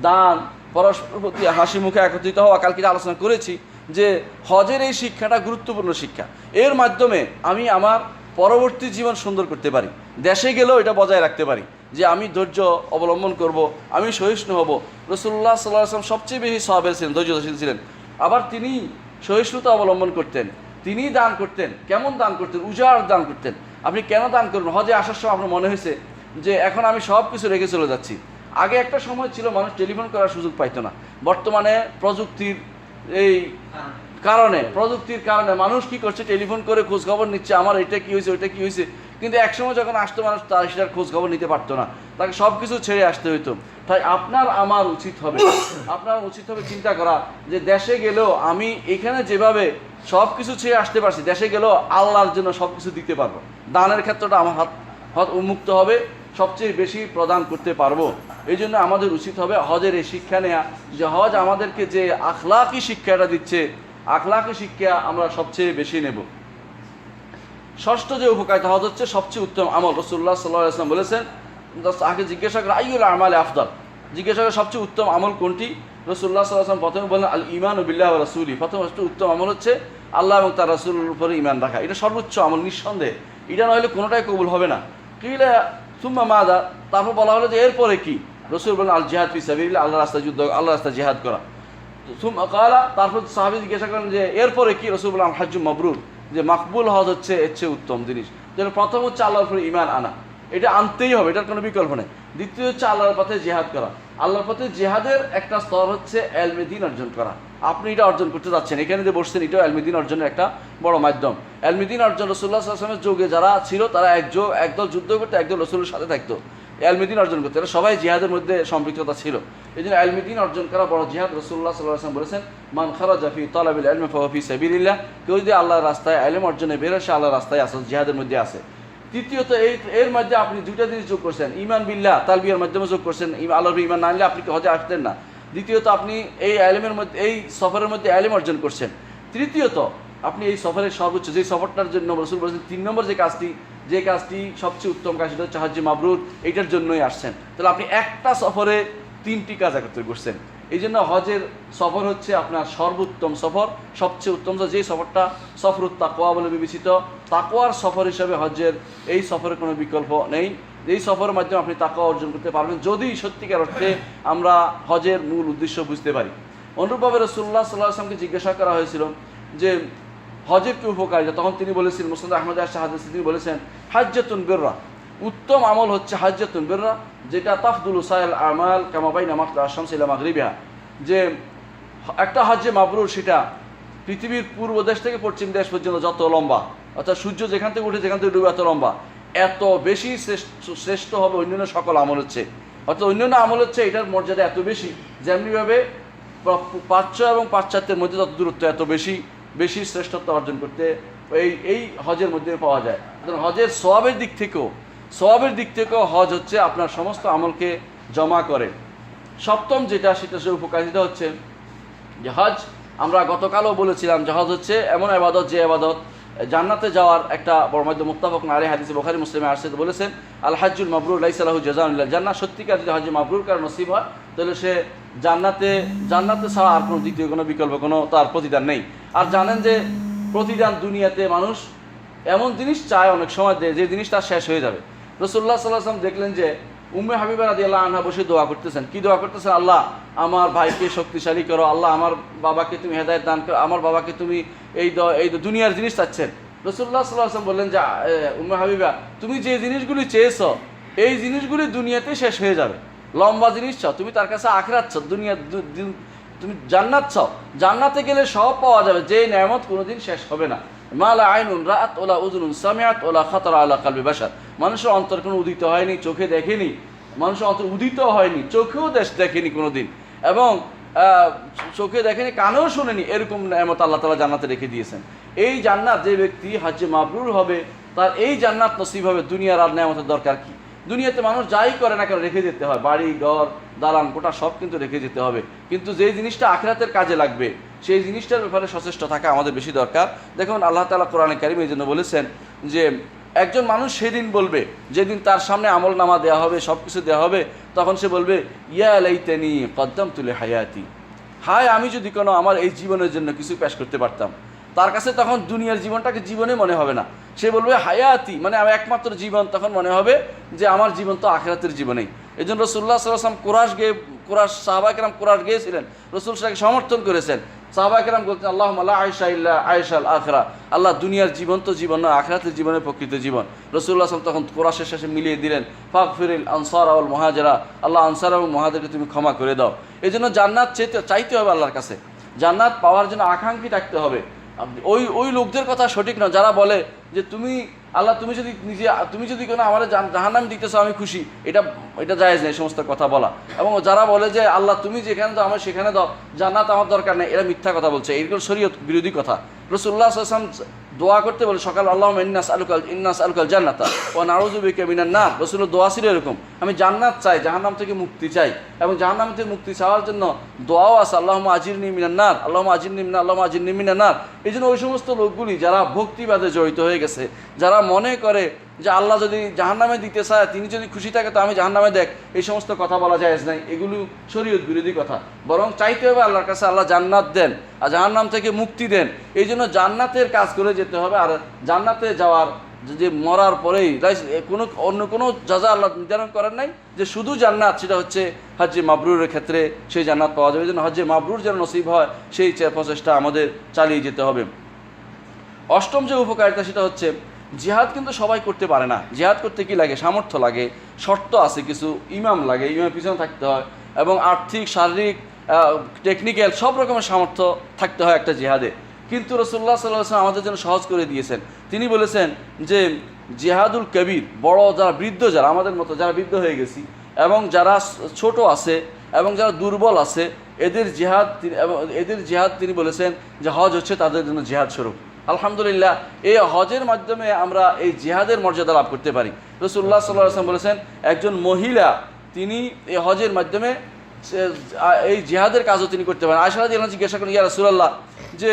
দান, পরস্পর প্রতি হাসি মুখে একত্রিত হওয়া। কালকে আলোচনা করেছি যে হজের এই শিক্ষাটা গুরুত্বপূর্ণ শিক্ষা, এর মাধ্যমে আমি আমার পরবর্তী জীবন সুন্দর করতে পারি, দেশে গেলেও এটা বজায় রাখতে পারি যে আমি ধৈর্য অবলম্বন করব, আমি সহিষ্ণু হব। রাসূলুল্লাহ সাল্লাল্লাহু আলাইহি ওয়াসাল্লাম সবচেয়ে বেশি সাহাবা ছিলেন, ধৈর্যশীল ছিলেন, আবার তিনি সহিষ্ণুতা অবলম্বন করতেন, তিনি দান করতেন। কেমন দান করতেন? উজাড় দান করতেন। আপনি কেন দান করবেন? হজে আসার সময় আপনার মনে হয়েছে যে এখন আমি সব কিছু রেখে চলে যাচ্ছি। আগে একটা সময় ছিল মানুষ টেলিফোন করার সুযোগ পাইতো না, বর্তমানে প্রযুক্তির কারণে মানুষ কি করছে, টেলিফোন করে খোঁজ খবর নিচ্ছে, আমার এটা কি হয়েছে, ওইটা কি হয়েছে। কিন্তু একসময় যখন আসতো মানুষ তার সেটার খোঁজ খবর নিতে পারতো না, তাকে সব কিছু ছেড়ে আসতে হইতো। তাই আমার উচিত হবে চিন্তা করা যে দেশে গেলেও আমি এখানে যেভাবে সব কিছু ছেড়ে আসতে পারছি, দেশে গেলেও আল্লাহর জন্য সব কিছু দিতে পারবো, দানের ক্ষেত্রটা আমার হাত উন্মুক্ত হবে, সবচেয়ে বেশি প্রদান করতে পারবো। এই জন্য আমাদের উচিত হবে হজের এই শিক্ষা নেওয়া, যে হজ আমাদেরকে যে আখলাকি শিক্ষাটা দিচ্ছে, আখলাকি শিক্ষা আমরা সবচেয়ে বেশি নেব। ষষ্ঠ যে উপকারিতা, হজ হচ্ছে সবচেয়ে উত্তম আমল। রাসূলুল্লাহ সাল্লাল্লাহু আলাইহি ওয়াসাল্লাম বলেছেন, আগে জিজ্ঞাসা করে আইয়ুল আমালি আফদাল, জিজ্ঞাসা করে সবচেয়ে উত্তম আমল কোনটি? রাসূলুল্লাহ সাল্লাল্লাহু আলাইহি ওয়াসাল্লাম প্রথমে বললেন আল ঈমানু বিল্লাহি ওয়া রাসূলিহি, প্রথম উত্তম আমল হচ্ছে আল্লাহ এবং তার রাসূলের উপরে ঈমান রাখা। এটা সর্বোচ্চ আমল নিঃসন্দেহে, এটা না হলে কোনোটাই কবুল হবে না। কিলা সুম্মা মাযা, তারপর বলা হলো যে এরপরে কি? রাসূল বলেন আল জিহাদ ফি সাবিলিল্লাহ, আল্লাহর রাস্তায় যুদ্ধ, আল্লাহর রাস্তায় জিহাদ করা। সুম্মা ক্বালা, তারপর সাহাবী জিজ্ঞাসা করেন যে এরপরে কি? রাসূল বলেন আল হাজ্জু মাবরুর, যে মাকবুল হজ হচ্ছে এর চেয়ে উত্তম জিনিস। যেন প্রথম হচ্ছে আল্লাহর উপরে ঈমান আনা, এটা আনতেই হবে, এটার কোনো বিকল্প নেই। দ্বিতীয় হচ্ছে আল্লাহর পথে জিহাদ করা। আল্লাহর পথে জিহাদের একটা স্তর হচ্ছে ইলমে দ্বীন অর্জন করা। আপনি এটা অর্জন করতে যাচ্ছেন, এখানে যে বসছেন, এটাও ইলমে দ্বীন অর্জনের একটা বড় মাধ্যম। ইলমে দ্বীন অর্জন রাসূলুল্লাহ সাল্লাল্লাহু আলাইহি ওয়াসাল্লামের যুগে যারা ছিল, তারা একদল যুদ্ধ করতে, একদল রাসূলের সাথে থাকতো, ইলমে দ্বীন অর্জন করতে। এরা সবাই জিহাদের মধ্যে সম্পৃক্ততা ছিল। এই জন্য ইলমে দ্বীন অর্জন করা বড় জিহাদ। রাসূলুল্লাহ সাল্লাল্লাহু আলাইহি ওয়াসাল্লাম বলেছেন, মান খারাজা ফি তালাবিল ইলমি ফাহুয়া ফি সাবিলিল্লাহ, কেউ যদি আল্লাহর রাস্তায় ইলম অর্জনে বের হয়, সে আল্লাহর রাস্তায় আছে, জিহাদের মধ্যে আছে। তৃতীয়ত, এর মধ্যে আপনি দুইটা জিনিস যোগ করছেন, ঈমান বিল্লাহ, তালবিয়ার মাধ্যমে যোগ করছেন, আল্লাহর ঈমান না আনলে আপনি হজে আসতেন না। দ্বিতীয়ত, আপনি এই ইলমের মধ্যে, এই সফরের মধ্যে ইলম অর্জন করছেন। তৃতীয়ত, আপনি এই সফরের সর্বোচ্চ যে সফরটার জন্য রাসূল বলেছেন 3 নম্বর যে কাজটি সবচেয়ে উত্তম কাজ, সেটা হচ্ছে হজ্জে মাবরুর, এইটার জন্যই আসছেন। তাহলে আপনি একটা সফরে 3টি কাজ একত্রে করছেন। এই জন্য হজের সফর হচ্ছে আপনার সর্বোত্তম সফর, সবচেয়ে উত্তম, যে সফরটা সফরুত তাকওয়া বলে বিবেচিত। তাকওয়ার সফর হিসাবে হজের এই সফরের কোনো বিকল্প নেই। এই সফরের মাধ্যমে আপনি তাকওয়া অর্জন করতে পারবেন, যদি সত্যিকার অর্থে আমরা হজের মূল উদ্দেশ্য বুঝতে পারি। অনুরূপভাবে রাসূলুল্লাহ সাল্লাল্লাহু আলাইহি ওয়াসাল্লামকে জিজ্ঞাসা করা হয়েছিল যে হজের কি উপকারিতা, তখন তিনি বলেছিলেন, মুসনাদ আহমদ তিনি বলেছেন, হাজ্জাতুন বিররা, উত্তম আমল হচ্ছে হাজ্জাতুন বিররা, যেটা তাফদুলু সাইল আমাল কামা বাইনা মাতলা শামসি ইলা মাগরিবিহা, যে একটা হজ্জে মাবরুর সেটা পৃথিবীর পূর্ব দেশ থেকে পশ্চিম দেশ পর্যন্ত যত লম্বা, অর্থাৎ সূর্য যেখান থেকে উঠে যেখান থেকে ডুবে এত লম্বা, এত বেশি শ্রেষ্ঠ হবে অন্যান্য সকল আমল হচ্ছে। অর্থাৎ অন্যান্য আমল হচ্ছে এটার মর্যাদা এত বেশি, যেমনিভাবে প্রাচ্য এবং পাশ্চাত্যের মধ্যে যত দূরত্ব এত বেশি বেশি শ্রেষ্ঠত্ব অর্জন করতে এই হজের মধ্যে পাওয়া যায়। হজের সওয়াবের দিক থেকেও হজ হচ্ছে আপনার সমস্ত আমলকে জমা করে। সপ্তম যেটা সেটা সে উপকারিতা হচ্ছে যে হজ, আমরা গতকালও বলেছিলাম যে হজ হচ্ছে এমন ইবাদত যে ইবাদত জান্নাতে যাওয়ার একটা বড় মধ্যে মুত্তাফাকুন আলাইহি, হাদিসে বুখারী মুসলিমে আসছে, বলেছেন আল হাজ্জুল মাবরুর লাইসা লাহু জাযাউন ইল্লাল জান্নাহ, সত্যিকার যদি হজ মাবরুর কার নসিব হয় তাহলে সে জান্নাতে ছাড়া আর কোনো দ্বিতীয় কোনো বিকল্প কোনো তার প্রতিদান নেই। আর জানেন যে প্রতিদান দুনিয়াতে মানুষ এমন জিনিস চায় অনেক সময় যে জিনিস তার শেষ হয়ে যাবে। রাসূলুল্লাহ সাল্লাল্লাহু আলাইহি ওয়াসাল্লাম দেখলেন যে উম্মে হাবিবা রাদিয়াল্লাহু আনহা বসে দোয়া করতেছেন। কি দোয়া করতেছেন? আল্লাহ আমার ভাইকে শক্তিশালী করো, আল্লাহ আমার বাবাকে তুমি হেদায়েত দান করো, আমার বাবাকে তুমি এই দুনিয়ার জিনিস চাচ্ছেন। রাসূলুল্লাহ সাল্লাল্লাহু আলাইহি ওয়াসাল্লাম বললেন যে উম্মে হাবিবা, তুমি যে জিনিসগুলি চেয়েছো এই জিনিসগুলি দুনিয়াতে শেষ হয়ে যাবে। লম্বা জিনিস চাও, তুমি তার কাছে আখিরাত চাও, তুমি জান্নাত চাও, জান্নাতে গেলে সব পাওয়া যাবে, যে নেয়ামত কোনোদিন শেষ হবে না। মা লা আইনুন রাআত ওয়ালা উযুনুন সামিআত ওয়ালা খাতারা আলা কলবি বাশার, মানুষের অন্তর কোনো উদিত হয়নি, চোখে দেখেনি, মানুষের অন্তর উদিত হয়নি, চোখেও দেখেনি কোনোদিন, এবং চোখে দেখেনি, কানেও শোনেনি, এরকম নেয়ামত আল্লাহ তাআলা জান্নাতে রেখে দিয়েছেন। এই জান্নাত, যে ব্যক্তি হজ্জে মাবরুর হবে তার এই জান্নাত নসিব হবে। দুনিয়ার আর নেয়ামতের দরকার কি? দুনিয়াতে মানুষ যাই করে না কেন রেখে যেতে হয়, বাড়ি ঘর দালান কোটা সব কিন্তু রেখে যেতে হবে, কিন্তু যে জিনিসটা আখিরাতের কাজে লাগবে সেই জিনিসটার ব্যাপারে সচেষ্ট থাকা আমাদের বেশি দরকার। দেখুন আল্লাহ তাআলা কোরআনে কারিমে এই জন্য বলেছেন যে একজন মানুষ সেদিন বলবে, যেদিন তার সামনে আমল নামা দেওয়া হবে, সব কিছু দেওয়া হবে, তখন সে বলবে ইয়া লাইতানি কদ্দামতু লিহায়াতি, হায় আমি যদি কোনো আমার এই জীবনের জন্য কিছু পেশ করতে পারতাম। তার কাছে তখন দুনিয়ার জীবনটাকে জীবনে মনে হবে না, সে বলবে হায়াতি, মানে আমার একমাত্র জীবন, তখন মনে হবে যে আমার জীবন তো আখিরাতের জীবনেই। এই জন্য রাসূলুল্লাহ সাল্লাল্লাহু আলাইহি ওয়াসাল্লাম সাহাবায়ে কেরাম কুরাশ গিয়েছিলেন, রাসূল সাল্লাল্লাহু আলাইহি সমর্থন করেছেন। সাহাবায়ে কেরাম বলতেন আল্লাহুম্মা লা আয়শা ইল্লা আয়শাল আখিরা, আল্লাহ দুনিয়ার জীবন তো জীবন না, আখিরাতের জীবনের প্রকৃত জীবন। রাসূলুল্লাহ সাল্লাল্লাহু আলাইহি ওয়াসাল্লাম তখন কুরাশের শেষে মিলিয়ে দিলেন ফাগফিরিল আনসার ওয়াল মুহাজিরা, আল্লাহ আনসার এবং মুহাজিরকে তুমি ক্ষমা করে দাও। এই জন্য জান্নাত চাইতে হবে আল্লাহর কাছে, জান্নাত পাওয়ার জন্য আকাঙ্ক্ষী থাকতে হবে। ওই লোকদের কথা সঠিক না যারা বলে যে তুমি আল্লাহ তুমি যদি কোনো আমার জাহান্নাম দিতেছো আমি খুশি, এটা জায়েজ নেই সমস্ত কথা বলা। এবং যারা বলে যে আল্লাহ তুমি যেখানে দাও আমার সেখানে দাও, জান্নাত আমার দরকার নেই, এরা মিথ্যা কথা বলছে, এগুলো শরীয়ত বিরোধী কথা। রাসূলুল্লাহ সাল্লাল্লাহু আলাইহি ওয়াসাল্লাম দোয়া করতে বলে সকাল আল্লাহুম্মা ইন্না আসআলুকাল জান্নাতা ওয়া নাউযু বিকা মিনান নার, রাসূলের দোয়া ছিল এরকম, আমি জান্নাত চাই, জাহান্নাম থেকে মুক্তি চাই, এবং জাহান্নাম থেকে মুক্তি চাওয়ার জন্য দোয়াও আছে আল্লাহুম্মা আজিরনি মিনান নার, আল্লাহুম্মা আজিরনি মিনান নার। এই জন্য ওই সমস্ত লোকগুলি যারা ভক্তিবাদে জড়িত হয়ে গেছে, যারা মনে করে যে আল্লাহ যদি জাহান্নামে দিতে চায়, তিনি যদি খুশি থাকে তো আমি জাহান্নামে দেখ, এই সমস্ত কথা বলা জায়েজ নাই, এগুলো শরীয়ত বিরোধী কথা। বরং চাইতে হবে আল্লাহর কাছে আল্লাহ জান্নাত দেন আর জাহান্নাম থেকে মুক্তি দেন। এই জন্য জান্নাতের কাজ করে যেতে হবে। আর জান্নাতে যাওয়ার যে মরার পরেই অন্য কোনো জাযা আল্লাহ নির্ধারণ করেন নাই যে শুধু জান্নাত, সেটা হচ্ছে হজ্জে মাবরুরের ক্ষেত্রে সেই জান্নাত পাওয়া যাবে। এই জন্য হজ্জে মাবরুর যেন নসিব হয় সেই প্রচেষ্টা আমাদের চালিয়ে যেতে হবে। অষ্টম যে উপকারিতা সেটা হচ্ছে জিহাদ কিন্তু সবাই করতে পারে না। জিহাদ করতে কি লাগে? সামর্থ্য লাগে, শর্ত আছে কিছু, ইমাম লাগে, ইমামের পিছনে থাকতে হয়, এবং আর্থিক শারীরিক টেকনিক্যাল সব রকমের সামর্থ্য থাকতে হয় একটা জিহাদে। কিন্তু রাসূলুল্লাহ সাল্লাল্লাহু আলাইহি ওয়াসাল্লাম আমাদের জন্য সহজ করে দিয়েছেন। তিনি বলেছেন যে জিহাদুল কবির, বড় যারা বৃদ্ধ, যারা আমাদের মতো যারা বৃদ্ধ হয়ে গেছি, এবং যারা ছোট আছে এবং যারা দুর্বল আছে, এদের জিহাদ তিনি বলেছেন যে হজ হচ্ছে তাদের জন্য জিহাদ স্বরূপ। আলহামদুলিল্লাহ, এই হজের মাধ্যমে আমরা এই জিহাদের মর্যাদা লাভ করতে পারি। রাসূলুল্লাহ সাল্লাল্লাহু আলাইহি ওয়াসাল্লাম বলেছেন একজন মহিলা তিনি এই হজের মাধ্যমে এই জিহাদের কাজও তিনি করতে পারেন। আয়েশা রাদিয়াল্লাহু আনহা জিজ্ঞাসা করেন ইয়া রাসূলুল্লাহ, যে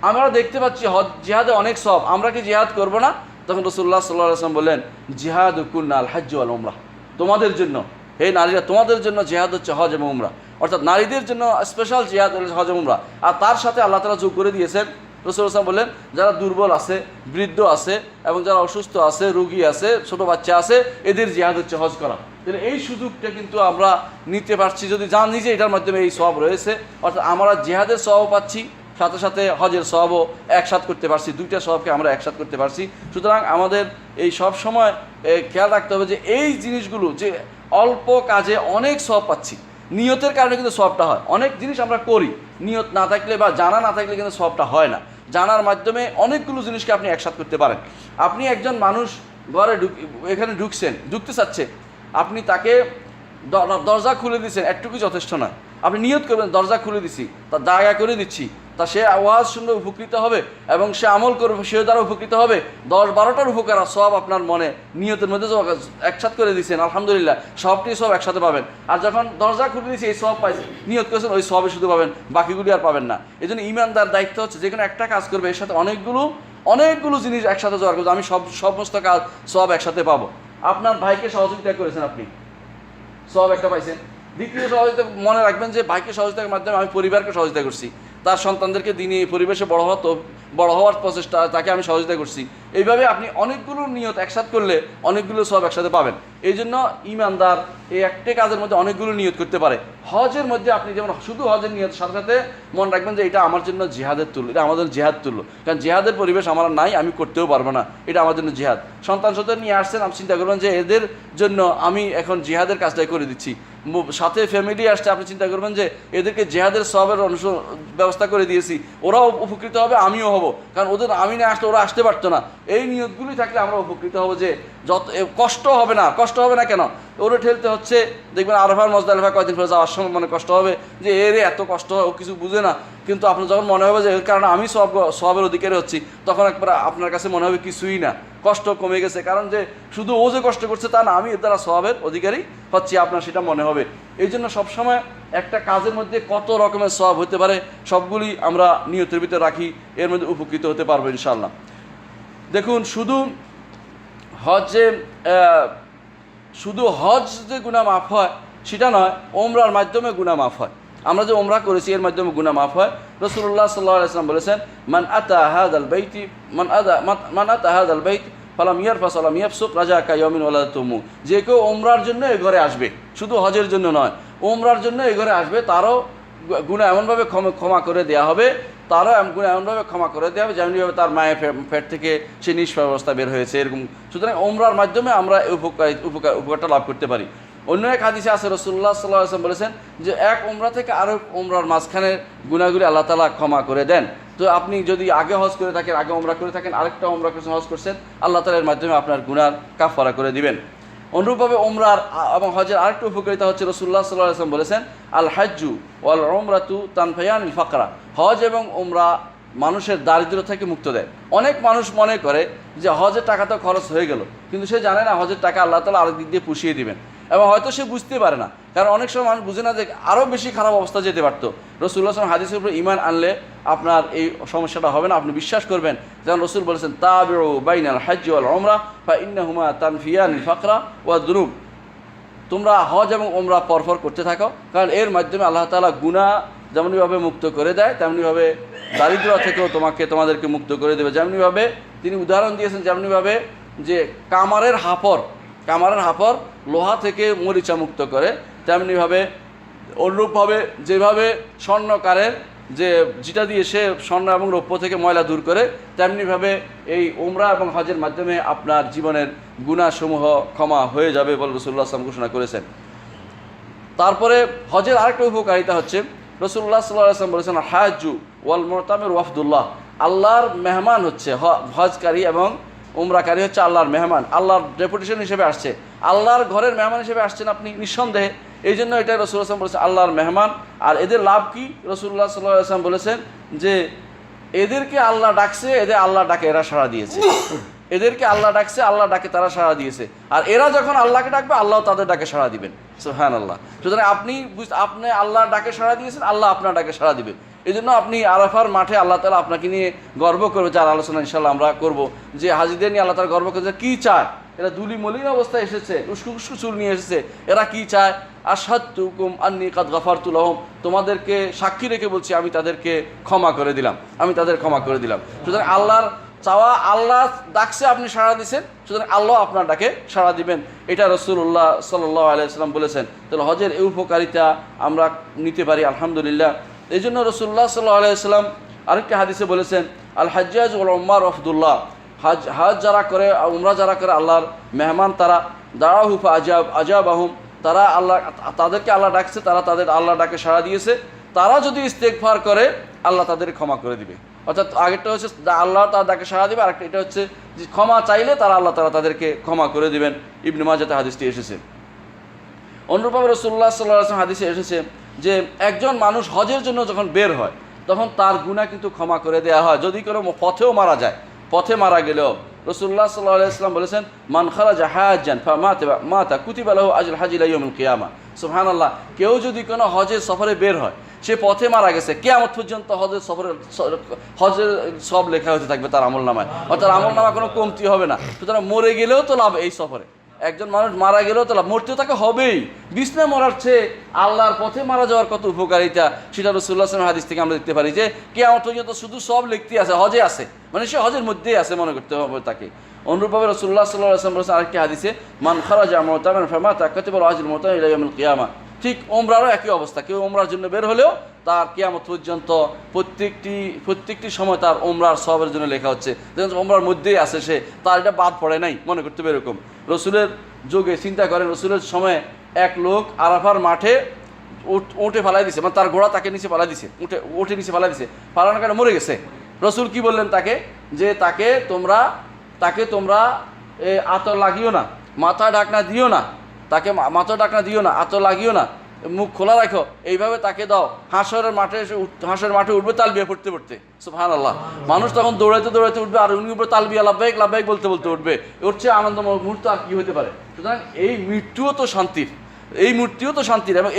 আমরা দেখতে পাচ্ছি জিহাদে অনেক সব, আমরা কি জিহাদ করব না? তখন রাসূলুল্লাহ সাল্লাল্লাহু আলাইহি ওয়াসাল্লাম বললেন জিহাদুকুন্না আল হজ্জ ওয়াল উমরাহ, তোমাদের জন্য, হে নারীরা, তোমাদের জন্য জিহাদ হচ্ছে হজ এবং উমরা। অর্থাৎ নারীদের জন্য স্পেশাল জিহাদ হচ্ছে হজ এবং উমরা। আর তার সাথে আল্লাহ তাআলা যোগ করে দিয়েছেন, রাসূলুল্লাহ সাল্লাল্লাহু আলাইহি ওয়াসাল্লাম বললেন যারা দুর্বল আছে, বৃদ্ধ আছে, এবং যারা অসুস্থ আছে, রোগী আছে, ছোট বাচ্চা আছে, এদের জিহাদ হচ্ছে হজ করা। তাহলে এই সুযোগটা কিন্তু আমরা নিতে পারছি যদি নিজে এটার মাধ্যমে এই সওয়াব রয়েছে। অর্থাৎ আমরা জিহাদের সওয়াব পাচ্ছি, সাথে সাথে হজের সওয়াবও একসাথ করতে পারছি, দুইটা সওয়াবকে আমরা একসাথ করতে পারছি। সুতরাং আমাদের এই সব সময় খেয়াল রাখতে হবে যে এই জিনিসগুলো যে অল্প কাজে অনেক সওয়াব পাচ্ছি, নিয়তের কারণে কিন্তু সওয়াবটা হয়। অনেক জিনিস আমরা করি নিয়ত না থাকলে বা জানা না থাকলে কিন্তু সওয়াবটা হয় না। জানার মাধ্যমে অনেকগুলো জিনিসকে আপনি একসাথ করতে পারেন। আপনি একজন মানুষ ঘরে এখানে ঢুকতে চাচ্ছে, আপনি তাকে দরজা খুলে দিচ্ছেন, একটুকু যথেষ্ট নয়। আপনি নিয়ত করবেন দরজা খুলে দিচ্ছি, তার জায়গা করে দিচ্ছি, তা সে ওয়াজ শুনলে উপকৃত হবে এবং সে আমল করবে, সে দ্বারা উপকৃত হবে। 10-12টার উপকার সব আপনার মনে নিয়তের মধ্যে একসাথ করে দিচ্ছেন, আলহামদুলিল্লাহ সবটি সব একসাথে পাবেন। আর যখন দরজা খুলে দিচ্ছি এই সব পাইছে, নিয়ত করেছেন ওই সবই শুধু পাবেন, বাকিগুলি আর পাবেন না। এই জন্য ইমানদার দায়িত্ব হচ্ছে যে কোনো একটা কাজ করবে এর সাথে অনেকগুলো জিনিস একসাথে জোগাড় করবো, আমি সমস্ত কাজ সব একসাথে পাবো। আপনার ভাইকে সহযোগিতা করেছেন, আপনি সব একটা পাইছেন। দ্বিতীয় সহযোগিতা মনে রাখবেন যে ভাইকে সহযোগিতার মাধ্যমে আমি পরিবারকে সহযোগিতা করছি, তার সন্তানদেরকে দিনে এই পরিবেশে বড় হওয়ার প্রচেষ্টা, তাকে আমি সহযোগিতা করছি। এইভাবে আপনি অনেকগুলো নিয়ত একসাথ করলে অনেকগুলো সব একসাথে পাবেন। এই জন্য ইমানদার এই একটা কাজের মধ্যে অনেকগুলো নিয়ত করতে পারে। হজের মধ্যে আপনি যেমন শুধু হজের নিয়ত, সাথে সাথে মনে রাখবেন যে এটা আমার জন্য জিহাদের তুল্য, এটা আমাদের জিহাদ তুল্য। কারণ জিহাদের পরিবেশ আমার নাই, আমি করতেও পারবো না, এটা আমার জন্য জিহাদ। সন্তান নিয়ে আসছেন, আপনি চিন্তা করবেন যে এদের জন্য আমি এখন জিহাদের কাজটাই করে দিচ্ছি। সাথে ফ্যামিলি আসছে, আপনি চিন্তা করবেন যে এদেরকে জিহাদের সবের ব্যবস্থা করে দিয়েছি, ওরাও উপকৃত হবে, আমিও হব। কারণ ওদের আমি না আসলে ওরা আসতে পারতো না। এই নিয়তগুলি থাকলে আমরা উপকৃত হব, যে যত কষ্ট হবে না কেন, ওরে ঠেলতে হচ্ছে। দেখবেন আরাফার মুজদালিফা কয়েকদিন পরে যাওয়ার সময় মনে কষ্ট হবে যে এর এত কষ্ট হয়, ও কিছু বুঝে না। কিন্তু আপনার যখন মনে হবে যে এর কারণে আমি সবের অধিকারী হচ্ছি, তখন একবার আপনার কাছে মনে হবে কিছুই না, কষ্ট কমে গেছে। কারণ যে শুধু ও যে কষ্ট করছে তা না, আমি এর দ্বারা সবের অধিকারী হচ্ছি, আপনার সেটা মনে হবে। এই জন্য সবসময় একটা কাজের মধ্যে কত রকমের সওয়াব হতে পারে সবগুলি আমরা নিয়তের ভিতরে রাখি, এর মধ্যে উপকৃত হতে পারবো ইনশাআল্লাহ। দেখুন, শুধু হজ যে গুনাহ মাফ হয় সেটা নয়, ওমরার মাধ্যমে গুনাহ মাফ হয়। আমরা যে ওমরা করেছি এর মাধ্যমে গুনাহ মাফ হয়। রাসূলুল্লাহ সাল্লাল্লাহু আলাইহি ওয়াসাল্লাম বলেছেন, মান আতা হাযাল বাইত ফালাম ইয়ারফাস ওয়ালাম ইয়াফসুক রাজা কায়াউমিন ওয়ালাদাতুহু। যে কেউ ওমরার জন্য এই ঘরে আসবে, শুধু হজের জন্য নয়, ওমরার জন্য এই ঘরে আসবে, তারও গুনাহ এমনভাবে ক্ষমা করে দেওয়া হবে, গুনাহ এমনভাবে ক্ষমা করে দেওয়া হবে যেমনিভাবে তার মায়ের পেট থেকে সে নিষ্পাপ অবস্থা বের হয়েছে, এরকম। সুতরাং ওমরার মাধ্যমে আমরা এই উপকারটা লাভ করতে পারি। অন্য এক হাদিসে আছে, রাসূলুল্লাহ সাল্লাল্লাহু আলাইহি ওয়াসাল্লাম বলেছেন যে এক ওমরা থেকে আরো ওমরার মাঝখানে গুনাহগুলি আল্লাহ তাআলা ক্ষমা করে দেন। তো আপনি যদি আগে হজ করে থাকেন, আগে ওমরা করে থাকেন, আরেকটা ওমরা হজ করছেন, আল্লাহ তাআলা এর মাধ্যমে আপনার গুনাহ কাফারা করে দিবেন। অনুরূপভাবে ওমরার এবং হজের আরেকটা উপকারিতা হচ্ছে, রাসূলুল্লাহ সাল্লাল্লাহু আলাইহি ওয়াসাল্লাম বলেছেন, আল হাজ্জু ওয়াল উমরাতু তানফিয়ানিল ফাকরা। হজ এবং ওমরা মানুষের দারিদ্র্য থেকে মুক্ত দেয়। অনেক মানুষ মনে করে যে হজের টাকা তো খরচ হয়ে গেল, কিন্তু সে জানে না হজের টাকা আল্লাহ তাআলা আরেক দিক দিয়ে পুষিয়ে দিবেন। এবং হয়তো সে বুঝতে পারে না, কারণ অনেক সময় মানুষ বুঝে না যে আরও বেশি খারাপ অবস্থা যেতে পারতো। রাসূলুল্লাহ সাল্লাল্লাহু আলাইহি ওয়াসাল্লাম হাদিসের উপর ঈমান আনলে আপনার এই সমস্যাটা হবে না, আপনি বিশ্বাস করবেন। যেমন রাসূল বলেছেন, তাবিউ বাইনাল হজ্জ ওয়াল উমরা ফাইন্নাহুমা তানফিয়ানিল ফাকরা ওয়া যুনুব। তোমরা হজ এবং ওমরা পরপর করতে থাকো, কারণ এর মাধ্যমে আল্লাহ তাআলা গুনাহ যেমনিভাবে মুক্ত করে দেয়, তেমনিভাবে দারিদ্র থেকেও তোমাদেরকে মুক্ত করে দেবে। যেমনিভাবে তিনি উদাহরণ দিয়েছেন, যেমনিভাবে যে কামারের হাফর লোহা থেকে মরিচা মুক্ত করে, তেমনিভাবে অনুরূপভাবে যেভাবে স্বর্ণকারের যেটা দিয়ে সে স্বর্ণ এবং রৌপ্য থেকে ময়লা দূর করে, তেমনিভাবে এই উমরা এবং হজের মাধ্যমে আপনার জীবনের গুনাহসমূহ ক্ষমা হয়ে যাবে বলে রাসূলুল্লাহ সাল্লাল্লাহু আলাইহি ওয়াসাল্লাম ঘোষণা করেছেন। তারপরে হজের আরেকটা উপকারিতা হচ্ছে, রাসূলুল্লাহ সাল্লাল্লাহু আলাইহি ওয়াসাল্লাম বলেছেন, হাজ্জু ওয়াল মুতামির ওয়াফদুল্লাহ। আল্লাহর মেহমান হচ্ছে হজকারী এবং উমরাকারী হচ্ছে আল্লাহর মেহমান, আল্লাহর ডেপুটেশন হিসেবে আসছে, আল্লাহর ঘরের মেহমান হিসেবে আসছেন আপনি নিঃসন্দেহে। এই জন্য এটা রাসূলুল্লাহ সাল্লাল্লাহু আলাইহি ওয়াসাল্লাম বলেছেন আল্লাহর মেহমান। আর এদের লাভ কি? রাসূলুল্লাহ সাল্লাল্লাহু আলাইহি ওয়াসাল্লাম বলেছেন যে এদেরকে আল্লাহ ডাকছে, আল্লাহ ডাকে এরা সাড়া দিয়েছে। এদেরকে আল্লাহ ডাকছে, আল্লাহ ডাকে তারা সাড়া দিয়েছে। আর এরা যখন আল্লাহকে ডাকবে, আল্লাহ তাদের ডাকে সাড়া দিবেন। সুবহানাল্লাহ। সুতরাং আপনি আল্লাহর ডাকে সাড়া দিয়েছেন, আল্লাহ আপনার ডাকে সাড়া দিবে। এই জন্য আপনি আরাফার মাঠে আল্লাহ তাআলা আপনাকে নিয়ে গর্ব করবে, যার আলোচনা ইনশাআল্লাহ আমরা করব, যে হাজিদের নিয়ে আল্লাহ তাআলা গর্ব করে যে কী চায়। এরা দুলি মলিন অবস্থায় এসেছে, উস্কু চুল নিয়ে এসেছে, এরা কি চায়? আশহাদতুকুম আন্নী কাদ গাফারতু লাহুম। তোমাদেরকে সাক্ষী রেখে বলছি আমি তাদেরকে ক্ষমা করে দিলাম, সুতরাং আল্লাহর চাওয়া, আল্লাহ ডাকছে, আপনি সাড়া দিচ্ছেন, সুতরাং আল্লাহ আপনার ডাকে সাড়া দিবেন। এটা রাসূলুল্লাহ সাল্লাল্লাহু আলাইহি ওয়াসাল্লাম বলেছেন। তাহলে হজের এই উপকারিতা আমরা নিতে পারি, আলহামদুলিল্লাহ। এই জন্য রাসূলুল্লাহ সাল্লাল্লাহু আলাইহি ওয়াসাল্লাম আরেকটি হাদিসে বলেছেন, আল হাজ্জাজ ওয়াল উম্মার ওয়াফদুল্লাহ, হাজ যারা করে, উমরা যারা করে আল্লাহর মেহমান তারা, দাআহু ফাআজাবাহুম, তারা আল্লাহ, তাদেরকে আল্লাহ ডাকছে, তারা তাদের আল্লাহ ডাকে সাড়া দিয়েছে, তারা যদি ইস্তেগফার করে আল্লাহ তাদের ক্ষমা করে দিবে। অর্থাৎ আগেরটা হচ্ছে আল্লাহ তার ডাকে সাড়া দিবে, আরেকটা এটা হচ্ছে যে ক্ষমা চাইলে তারা আল্লাহ তারা তাদেরকে ক্ষমা করে দিবেন। ইবনে মাজাতে হাদিসটি এসেছে। অনুরূপভাবে রাসূলুল্লাহ সাল্লাল্লাহু আলাইহি ওয়াসাল্লাম হাদিসে এসেছে যে একজন মানুষ হজের জন্য যখন বের হয় তখন তার গুনাহ কিন্তু ক্ষমা করে দেওয়া হয়, যদি কোনো পথেও মারা যায়, পথে মারা গেলেও। রাসূলুল্লাহ সাল্লাল্লাহু আলাইহি ওয়াসাল্লাম বলেছেন, মান খারাজা হাজ্জান ফামাতা কুতিবা লাহু আজরুল হাজ্জি ইলা ইয়াউমিল কিয়ামা। সুবহানাল্লাহ, কেউ যদি কোনো হজের সফরে বের হয়, সে পথে মারা গেছে, কিয়ামত পর্যন্ত হজের সব লেখা হতে থাকবে তার আমলনামায়, অর্থাৎ আমলনামা কোনো কমতি হবে না। সুতরাং মরে গেলেও তো লাভ এই সফরে, একজন মানুষ মারা গেলেও তো লাভ, মরতেও তাকে হবেই। বিছনা মরার চেয়ে আল্লাহর পথে মারা যাওয়ার কত উপকারিতা, সেটা রাসূলুল্লাহ সাল্লাল্লাহু আলাইহি ওয়াসাল্লাম হাদিস থেকে আমরা দেখতে পারি যে কিয়ামত পর্যন্ত শুধু সব লিখতে আছে, হজে আছে, মানে সে হজের মধ্যেই আছে মনে করতে হবে তাকে। অনুরূপভাবে রাসূলুল্লাহ সাল্লাল্লাহু আলাইহি ওয়াসাল্লাম বলেছেন আরেকটি হাদিসে, মান খারাজা মুতামিরান ফামাতা কুতিবা লাহু আজরুল মুতামির ইলা ইয়াউমিল কিয়ামা। ঠিক ওমরারও একই অবস্থা, কেউ ওমরার জন্য বের হলেও তার কিয়ামত পর্যন্ত প্রত্যেকটি সময় তার ওমরার সওয়াবের জন্য লেখা হচ্ছে, যেমন ওমরার মধ্যেই আছে সে, তার এটা বাদ পড়ে নাই মনে করতে হবে এরকম। রসুলের যুগে চিন্তা করেন, রসুলের সময় এক লোক আরাফার মাঠে উঠে ফালাই দিছে, মানে তার ঘোড়া তাকে নিচে ফালাই দিছে, উঠে নিচে ফালাই দিছে, ফালানোর কারণে মরে গেছে। রসুল কি বললেন তাকে, যে তাকে তোমরা আতর লাগিও না, মাথা ঢাকনা দিও না, তাকে মাথা ঢাকনা দিও না, আতর লাগিও না, মুখ খোলা রাখো, এইভাবে তাকে দাও। হাসরের মাঠে উঠবে তালবিয়া পড়তে পড়তে। সুবহানাল্লাহ, মানুষ তখন দৌড়াইতে উঠবে, আর উনি উপরে তালবিয়া লাব্বাইক লাব্বাইক বলতে উঠবে। ওর চেয়ে আনন্দময় মুহূর্ত আর কি হতে পারে। সুতরাং এই মৃত্যুও তো শান্তির, এবং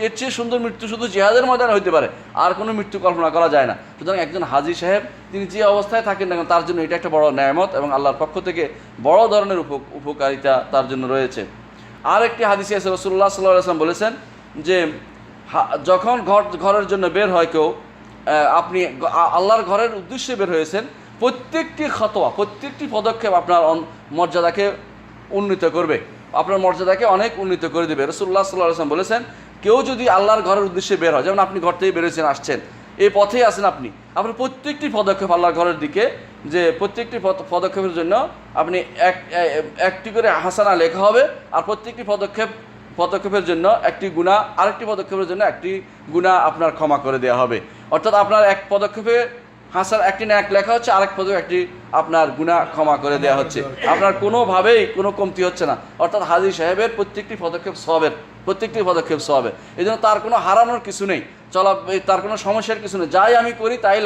এর চেয়ে সুন্দর মৃত্যু শুধু জিহাদের ময়দানে হতে পারে, আর কোনো মৃত্যু কল্পনা করা যায় না। সুতরাং একজন হাজী সাহেব তিনি যে অবস্থায় থাকেন না কেন, তার জন্য এটা একটা বড় নেয়ামত, এবং আল্লাহর পক্ষ থেকে বড় ধরনের উপকারিতা তার জন্য রয়েছে। আর একটি হাদিসে আছে, রাসূলুল্লাহ সাল্লাল্লাহু আলাইহি ওয়াসাল্লাম বলেছেন যে যখন ঘরের জন্য বের হয় কেউ, আপনি আল্লাহর ঘরের উদ্দেশ্যে বের হয়েছেন, প্রত্যেকটি পদক্ষেপ আপনার মর্যাদাকে উন্নীত করবে, আপনার মর্যাদাকে অনেক উন্নীত করে দেবে। রাসূলুল্লাহ সাল্লাল্লাহু আলাইহি ওয়াসাল্লাম বলেছেন, কেউ যদি আল্লাহর ঘরের উদ্দেশ্যে বের হয়, যেমন আপনি ঘর থেকে বেরোয়েছেন, আসছেন, এই পথেই আছেন আপনার প্রত্যেকটি পদক্ষেপ আল্লাহর ঘরের দিকে, যে প্রত্যেকটি পদক্ষেপের জন্য আপনি একটি করে হাসানা লেখা হবে, আর প্রত্যেকটি পদক্ষেপের জন্য একটি গুনাহ, আরেকটি পদক্ষেপের জন্য একটি গুনাহ আপনার ক্ষমা করে দেওয়া হবে। অর্থাৎ আপনার এক পদক্ষেপে হাসান একটি ন্যাক লেখা হচ্ছে, আরেক পদক্ষেপে একটি আপনার গুনাহ ক্ষমা করে দেওয়া হচ্ছে, আপনার কোনোভাবেই কোনো কমতি হচ্ছে না। অর্থাৎ হাজী সাহেবের প্রত্যেকটি পদক্ষেপ সওয়াবের, এই জন্য তার কোনো হারানোর কিছু নেই, তার কোনো সমস্যার কিছু নেই, যাই আমি করি তাই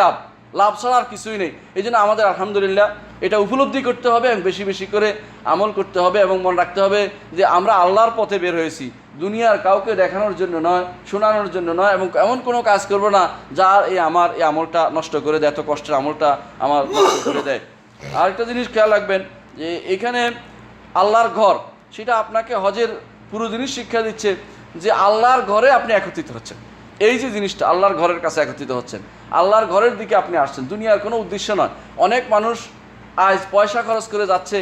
লাভ ছাড়া আর কিছুই নেই। এই জন্য আমাদের আলহামদুলিল্লাহ এটা উপলব্ধি করতে হবে, এবং বেশি বেশি করে আমল করতে হবে, এবং মনে রাখতে হবে যে আমরা আল্লাহর পথে বের হয়েছি, দুনিয়ার কাউকে দেখানোর জন্য নয়, শোনানোর জন্য নয়, এবং এমন কোনো কাজ করবো না যার এই আমলটা নষ্ট করে দেয়, এত কষ্টের আমলটা আমার নষ্ট করে দেয়। আরেকটা জিনিস খেয়াল রাখবেন, যে এখানে আল্লাহর ঘর, সেটা আপনাকে হজের পুরো জিনিস শিক্ষা দিচ্ছে, যে আল্লাহর ঘরে আপনি একত্রিত হচ্ছেন। এই যে জিনিসটা, আল্লাহর ঘরের কাছে একত্রিত হচ্ছেন, আল্লাহর ঘরের দিকে আপনি আসছেন, দুনিয়ার কোনো উদ্দেশ্য নয়। অনেক মানুষ আজ পয়সা খরচ করে যাচ্ছে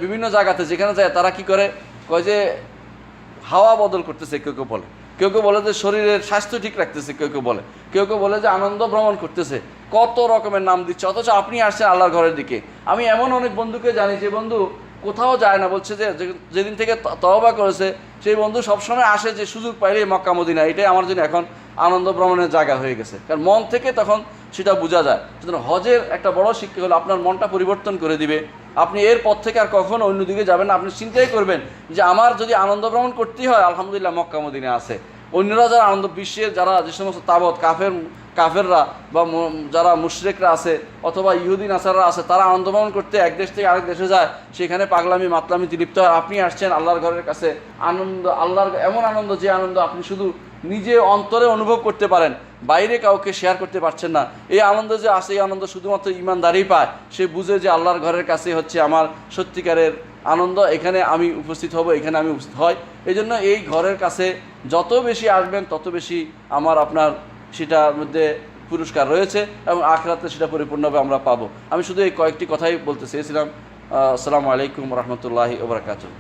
বিভিন্ন জায়গাতে, যেখানে যায় তারা কি করে, কয় যে হাওয়া বদল করতেছে, কেউ বলে যে শরীরের স্বাস্থ্য ঠিক রাখতেছে, কেউ বলে যে আনন্দ ভ্রমণ করতেছে, কত রকমের নাম দিচ্ছে, অথচ আপনি আসছেন আল্লাহর ঘরের দিকে। আমি এমন অনেক বন্ধুকে জানি যে বন্ধু কোথাও যায় না, বলছে যে যেদিন থেকে তওবা করেছে সেই বন্ধু সবসময় আসে, যে সুযোগ পাইলে মক্কা মদিনা, এটাই আমার জন্য এখন আনন্দ ভ্রমণের জায়গা হয়ে গেছে, কারণ মন থেকে তখন সেটা বোঝা যায়। সুতরাং হজের একটা বড় শিক্ষা হলো আপনার মনটা পরিবর্তন করে দিবে, আপনি এর পথ থেকে আর কখনো অন্যদিকে যাবেন না। আপনি চিন্তাই করবেন যে আমার যদি আনন্দ ভ্রমণ করতেই হয়, আলহামদুলিল্লাহ মক্কা মদিনা আছে। অন্যরা যারা বিশ্বের যে সমস্ত তাবৎ কাফেররা বা যারা মুশরিকরা আছে, অথবা ইহুদি নাসাররা আছে, তারা আনন্দ ভ্রমণ করতে এক দেশ থেকে আরেক দেশে যায়, সেখানে পাগলামি মাতলামিতে লিপ্ত হয়। আপনি আসছেন আল্লাহর ঘরের কাছে, আল্লাহর এমন আনন্দ, যে আনন্দ আপনি শুধু নিজে অন্তরে অনুভব করতে পারেন, বাইরে কাউকে শেয়ার করতে পারছেন না। এই আনন্দ যে আসে, এই আনন্দ শুধুমাত্র ইমানদারই পায়। সে বুঝে যে আল্লাহর ঘরের কাছে হচ্ছে আমার সত্যিকারের আনন্দ, এখানে আমি উপস্থিত হব, এখানে আমি উপস্থিত হয়। এই জন্য এই ঘরের কাছে যত বেশি আসবেন তত বেশি আপনার সেটার মধ্যে পুরস্কার রয়েছে, এবং আখিরাতে সেটা পরিপূর্ণভাবে আমরা পাবো। আমি শুধু এই কয়েকটি কথাই বলতে চেয়েছিলাম। আসসালামু আলাইকুম রহমতুল্লাহি ওয়া বারাকাতুহু।